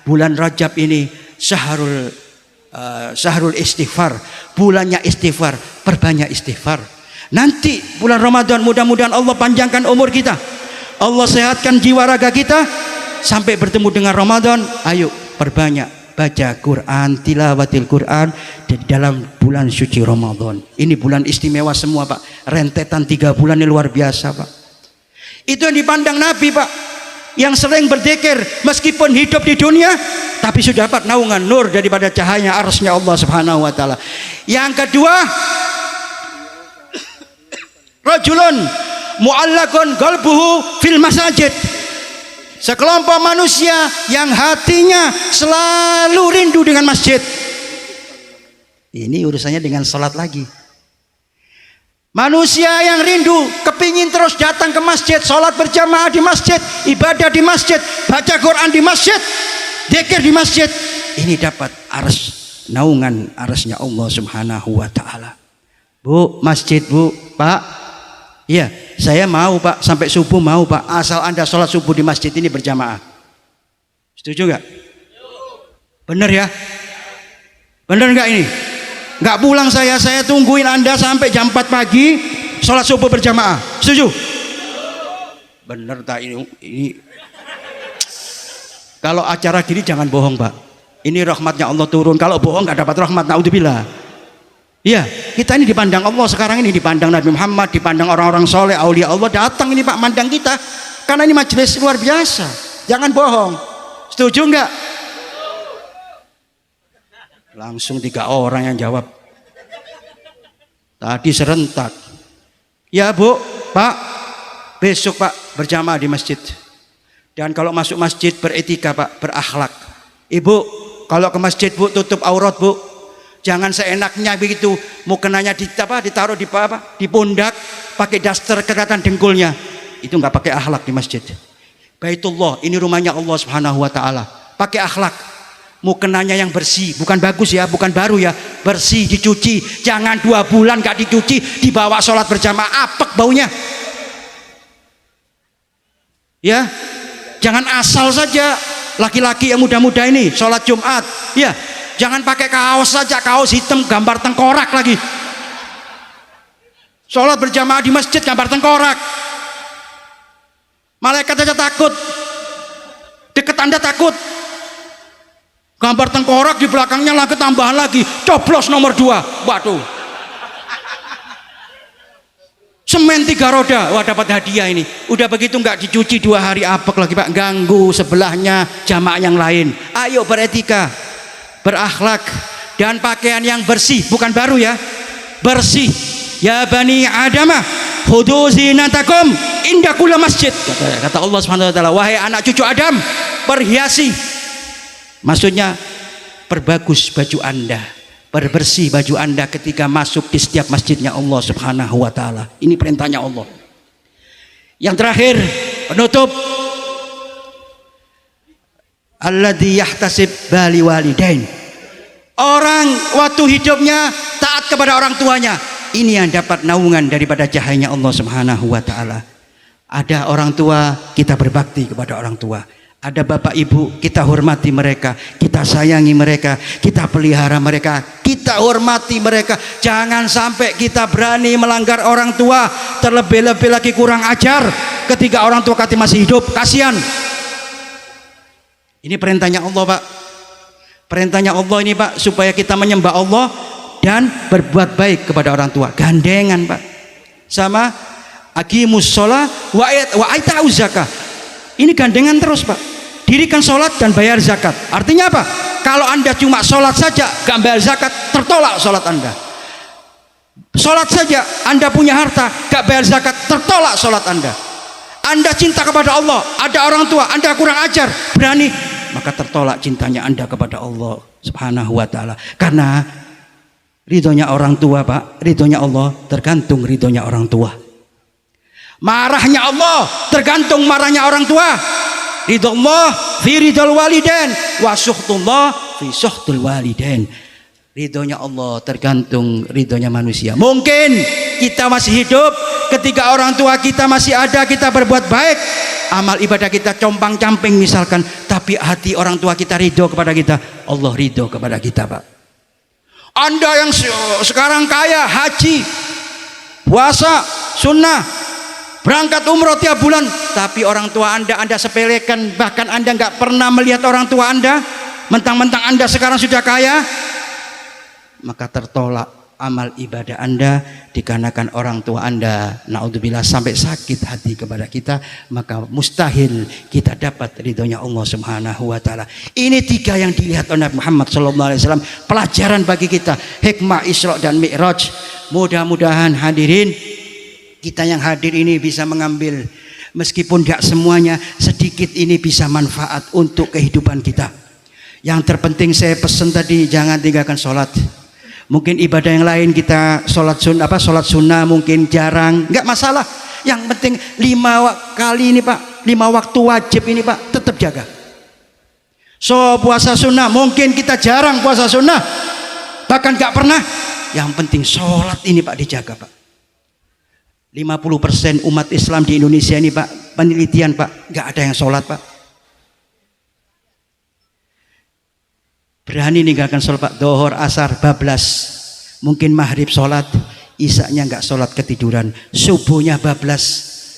[SPEAKER 1] bulan Rajab ini syahrul istighfar, bulannya istighfar. Perbanyak istighfar. Nanti bulan Ramadan mudah-mudahan Allah panjangkan umur kita, Allah sehatkan jiwa raga kita sampai bertemu dengan Ramadan. Ayo perbanyak baca Quran, tilawatil Quran di dalam bulan suci Ramadan. Ini bulan istimewa semua Pak. Rentetan 3 bulan ini luar biasa Pak. Itu yang dipandang Nabi Pak. yang sering berzikir meskipun hidup di dunia tapi sudah dapat naungan nur daripada cahaya arsy-Nya Allah Subhanahu wa taala. Yang kedua, rajulun mu'allaqun qalbuhu fil masajid. Sekelompok manusia yang hatinya selalu rindu dengan masjid. Ini urusannya dengan salat lagi. Manusia yang rindu, kepingin terus datang ke masjid, sholat berjamaah di masjid, ibadah di masjid, baca Quran di masjid, dzikir di masjid. Ini dapat naungan arsy-Nya Allah Subhanahu wa taala. Bu, masjid bu, Pak. Iya, saya mau Pak, sampai subuh mau Pak, asal Anda sholat subuh di masjid ini berjamaah. Setuju nggak? Bener ya? Bener nggak ini? Nggak pulang saya tungguin Anda sampai jam 4 pagi sholat subuh berjamaah. Setuju? Bener tak ini? Kalau acara gini jangan bohong Pak. Ini rahmatnya Allah turun. Kalau bohong nggak dapat rahmat. Naudzubillah. Iya, kita ini dipandang Allah sekarang ini, dipandang Nabi Muhammad, dipandang orang-orang soleh, aulia Allah datang ini Pak mandang kita. Karena ini majelis luar biasa. Jangan bohong. Setuju nggak? Langsung 3 orang yang jawab. Tadi serentak. Ya Bu, Pak, besok Pak berjamaah di masjid. Dan kalau masuk masjid beretika Pak, berakhlak. Ibu, kalau ke masjid Bu tutup aurat Bu. Jangan seenaknya begitu, mukenanya ditaruh di pundak, pakai daster kelihatan dengkulnya. Itu nggak pakai akhlak di masjid. Baitullah, ini rumahnya Allah Subhanahu wa taala. Pakai akhlak. Mukenanya yang bersih, bukan bagus ya, bukan baru ya, bersih, dicuci. Jangan 2 bulan gak dicuci, dibawa sholat berjamaah, apek baunya. Ya, jangan asal saja. Laki-laki yang muda-muda ini sholat Jumat, ya, jangan pakai kaos saja, kaos hitam gambar tengkorak lagi. Sholat berjamaah di masjid gambar tengkorak. Malaikat aja takut, deket Anda takut. Gambar tengkorak di belakangnya lagi tambahan lagi, coblos nomor 2. Waduh. Semen 3 roda, wah dapat hadiah ini. Udah begitu nggak dicuci 2 hari apek lagi Pak, ganggu sebelahnya jamaah yang lain. Ayo beretika, berakhlak dan pakaian yang bersih, bukan baru ya. Bersih. Ya bani Adamah, khudhu zinatakum inda kulli masjid. Kata Allah Subhanahu wa taala, wahai anak cucu Adam, perhiasi. Maksudnya perbagus baju Anda, perbersih baju Anda ketika masuk di setiap masjidnya Allah Subhanahu wa taala. Ini perintahnya Allah. Yang terakhir, penutup, alladzi yahtasib bali walidain. Orang waktu hidupnya taat kepada orang tuanya. Ini yang dapat naungan daripada cahayanya Allah Subhanahu wa taala. Ada orang tua, kita berbakti kepada orang tua. Ada bapak ibu, kita hormati mereka, kita sayangi mereka, kita pelihara mereka, kita hormati mereka. Jangan sampai kita berani melanggar orang tua, terlebih-lebih lagi kurang ajar ketika orang tua kita masih hidup. Kasihan. Ini perintahnya Allah Pak. Perintahnya Allah ini Pak, supaya kita menyembah Allah dan berbuat baik kepada orang tua. Gandengan Pak. Sama aqimus shalah wa aita'uz zakah. Ini gandengan terus Pak. Dirikan sholat dan bayar zakat. Artinya apa? Kalau Anda cuma sholat saja gak bayar zakat, tertolak sholat Anda. Sholat saja Anda punya harta gak bayar zakat, tertolak sholat Anda. Anda cinta kepada Allah, ada orang tua Anda kurang ajar, berani, maka tertolak cintanya Anda kepada Allah Subhanahu wa taala. Karena ridhonya orang tua Pak, ridhonya Allah tergantung ridhonya orang tua. Marahnya Allah tergantung marahnya orang tua. Ridho Allah fi ridhol walidain wa suhtullah fi suhtul walidain. Ridhonya Allah tergantung ridhonya manusia. Mungkin kita masih hidup, ketika orang tua kita masih ada, kita berbuat baik, amal ibadah kita compang-camping misalkan, tapi hati orang tua kita ridho kepada kita, Allah ridho kepada kita Pak. Anda yang sekarang kaya, haji, puasa, sunnah, berangkat umroh tiap bulan, tapi orang tua Anda sepelekan, bahkan Anda nggak pernah melihat orang tua Anda, mentang-mentang Anda sekarang sudah kaya, maka tertolak amal ibadah Anda dikarenakan orang tua Anda, naudzubillah, sampai sakit hati kepada kita, maka mustahil kita dapat ridhonya Allah Subhanahu wa taala. Ini 3 yang dilihat oleh Nabi Muhammad sallallahu alaihi wasallam, pelajaran bagi kita, hikmah Isra dan Mi'raj. Mudah-mudahan hadirin kita yang hadir ini bisa mengambil, meskipun tidak semuanya, sedikit ini bisa manfaat untuk kehidupan kita. Yang terpenting saya pesan tadi, jangan tinggalkan sholat. Mungkin ibadah yang lain kita sholat sunnah mungkin jarang, nggak masalah. Yang penting 5 kali ini Pak, 5 waktu wajib ini Pak, tetap jaga. So puasa sunnah mungkin kita jarang puasa sunnah, bahkan nggak pernah. Yang penting sholat ini Pak dijaga Pak. 50% umat Islam di Indonesia ini Pak, penelitian Pak, nggak ada yang sholat Pak. Berani ninggalkan sholat Pak, dohor, asar, bablas, mungkin maghrib sholat, isaknya nggak sholat, ketiduran, subuhnya bablas,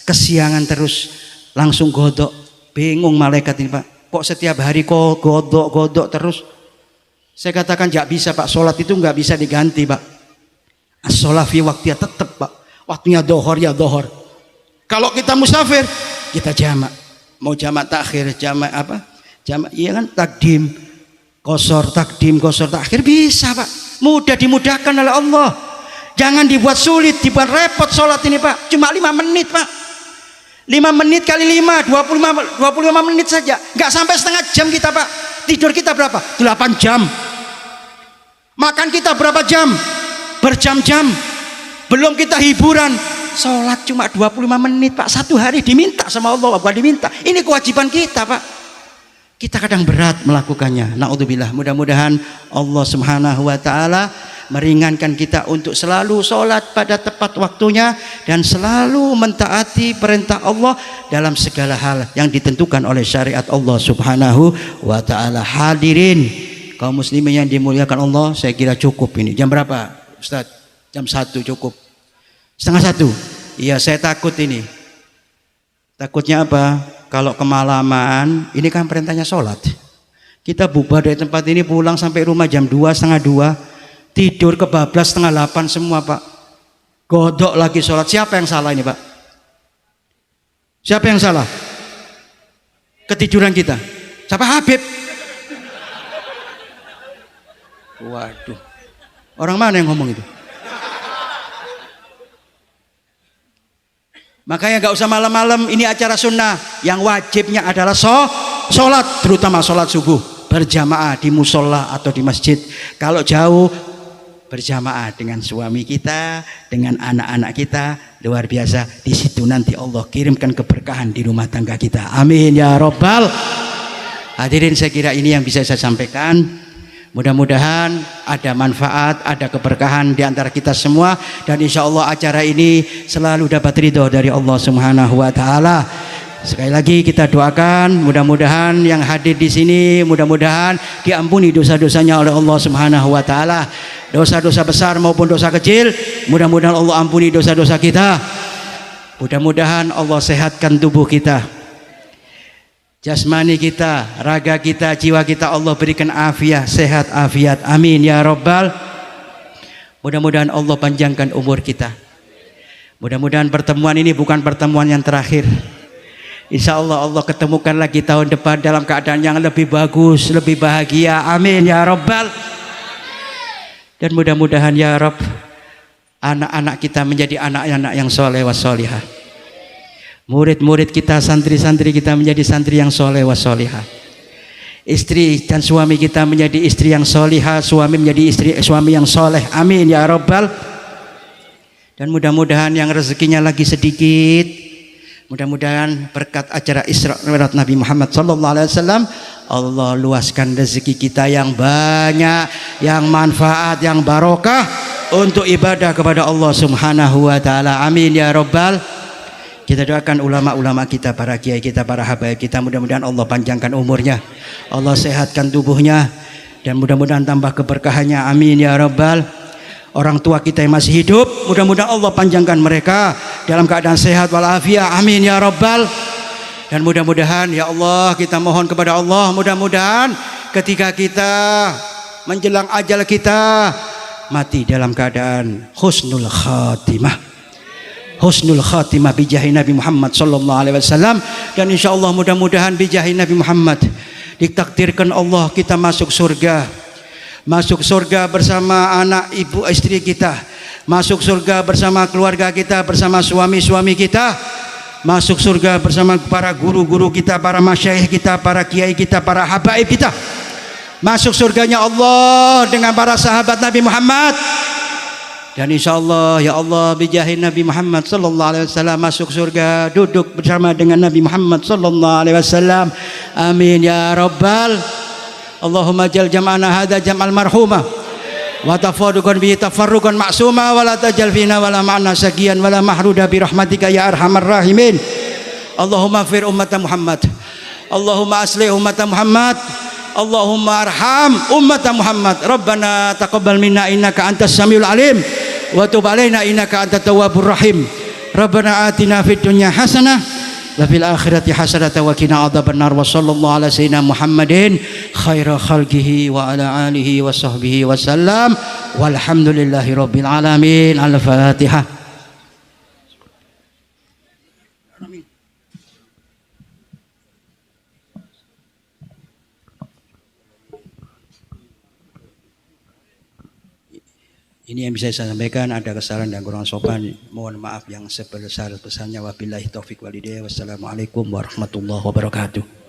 [SPEAKER 1] kesiangan terus, langsung godok. Bingung malaikat ini Pak, kok setiap hari kok godok terus. Saya katakan nggak bisa Pak, sholat itu nggak bisa diganti Pak. As-sholat fi waktunya tetap Pak, waktunya dohor ya dohor. Kalau kita musafir, kita jamak, mau jamak takhir, jamak iya kan, takdim, kosor takdim, kosor takhir, bisa Pak, mudah dimudahkan oleh Allah. Jangan dibuat sulit, dibuat repot sholat ini Pak, cuma 5 menit Pak, 5 menit kali 5, 25 menit saja, nggak sampai setengah jam kita Pak. Tidur kita berapa? 8 jam. Makan kita berapa jam? Berjam-jam. Belum kita hiburan. Sholat cuma 25 menit Pak, 1 hari diminta sama Allah, bukan diminta, ini kewajiban kita Pak. Kita kadang berat melakukannya, naudzubillah. Mudah-mudahan Allah Subhanahu wa taala meringankan kita untuk selalu sholat pada tepat waktunya dan selalu mentaati perintah Allah dalam segala hal yang ditentukan oleh syariat Allah Subhanahu wa taala. Hadirin kaum muslimin yang dimuliakan Allah, saya kira cukup ini. Jam berapa Ustaz? Jam 1 cukup? Setengah 1? Iya, saya takut ini. Takutnya apa? Kalau kemalaman, ini kan perintahnya sholat. Kita bubar dari tempat ini, pulang sampai rumah jam 2, setengah 2, tidur kebablas setengah 8 semua Pak. Godok lagi sholat. Siapa yang salah ini Pak? Siapa yang salah? Ketiduran kita. Siapa? Habib. Waduh, orang mana yang ngomong itu? Makanya gak usah malam-malam, ini acara sunnah. Yang wajibnya adalah sholat, terutama sholat subuh berjamaah di musola atau di masjid. Kalau jauh, berjamaah dengan suami kita, dengan anak-anak kita. Luar biasa, di situ nanti Allah kirimkan keberkahan di rumah tangga kita. Amin ya robbal. Hadirin, saya kira ini yang bisa saya sampaikan. Mudah-mudahan ada manfaat, ada keberkahan di antara kita semua, dan insya Allah acara ini selalu dapat ridho dari Allah Subhanahu wa taala. Sekali lagi kita doakan, mudah-mudahan yang hadir di sini mudah-mudahan diampuni dosa-dosanya oleh Allah Subhanahu wa taala. Dosa-dosa besar maupun dosa kecil, mudah-mudahan Allah ampuni dosa-dosa kita. Mudah-mudahan Allah sehatkan tubuh kita, jasmani kita, raga kita, jiwa kita, Allah berikan afiat, sehat afiat. Amin ya robbal. Mudah-mudahan Allah panjangkan umur kita. Mudah-mudahan pertemuan ini bukan pertemuan yang terakhir. Insya Allah Allah ketemukan lagi tahun depan dalam keadaan yang lebih bagus, lebih bahagia. Amin ya robbal. Dan mudah-mudahan ya Rob, anak-anak kita menjadi anak-anak yang soleh wa solihah. Murid-murid kita, santri-santri kita menjadi santri yang soleh wa solihah. Istri dan suami kita menjadi istri yang solihah, suami menjadi suami yang soleh. Amin ya robbal. Dan mudah-mudahan yang rezekinya lagi sedikit, mudah-mudahan berkat acara Isra Mi'raj Nabi Muhammad SAW, Allah luaskan rezeki kita yang banyak, yang manfaat, yang barokah untuk ibadah kepada Allah Subhanahu wa taala. Amin ya robbal. Kita doakan ulama-ulama kita, para kiai kita, para habaib kita, mudah-mudahan Allah panjangkan umurnya, Allah sehatkan tubuhnya, dan mudah-mudahan tambah keberkahannya. Amin ya robbal. Orang tua kita yang masih hidup, mudah-mudahan Allah panjangkan mereka dalam keadaan sehat walafiat. Amin ya robbal. Dan mudah-mudahan ya Allah, kita mohon kepada Allah, mudah-mudahan ketika kita menjelang ajal kita, mati dalam keadaan husnul khatimah. Husnul khatimah bijahi Nabi Muhammad sallallahu alaihi wasallam, dan insyaallah mudah-mudahan bijahi Nabi Muhammad ditakdirkan Allah kita masuk surga. Masuk surga bersama anak, ibu, istri kita. Masuk surga bersama keluarga kita, bersama suami-suami kita. Masuk surga bersama para guru-guru kita, para masyayikh kita, para kiai kita, para habaib kita. Masuk surganya Allah dengan para sahabat Nabi Muhammad. Dan insyaallah ya Allah bijahi Nabi Muhammad sallallahu alaihi wasallam masuk surga, duduk bersama dengan Nabi Muhammad sallallahu alaihi wasallam. Amin ya rabbal. Allahumma jal jam'ana hadza jam'al marhuma wa tafarruqan bihi tafarruqan ma'suma wa la tajal fina wa la ma'na sagiyan wa la mahruda bi rahmatika ya arhamar rahimin. Allahumma fir ummata Muhammad. Allahumma aslih ummata Muhammad. Allahumma arham ummata Muhammad. Rabbana taqabbal minna innaka antas samiul alim wa tub alaina innaka antat tawwabur rahim. Rabbana atina fid dunya hasanah wa fil akhirati hasanah wa qina adzabannar. Wa sallallahu ala sayyidina Muhammadin khaira khalqihi wa ala alihi wa sahbihi wa sallam walhamdulillahi rabbil alamin. Al-Fatihah. Ini yang bisa saya sampaikan, ada kesalahan dan kurang sopan, mohon maaf yang sebesar-besarnya. Wabillahi taufik walhidayah. Wassalamualaikum warahmatullahi wabarakatuh.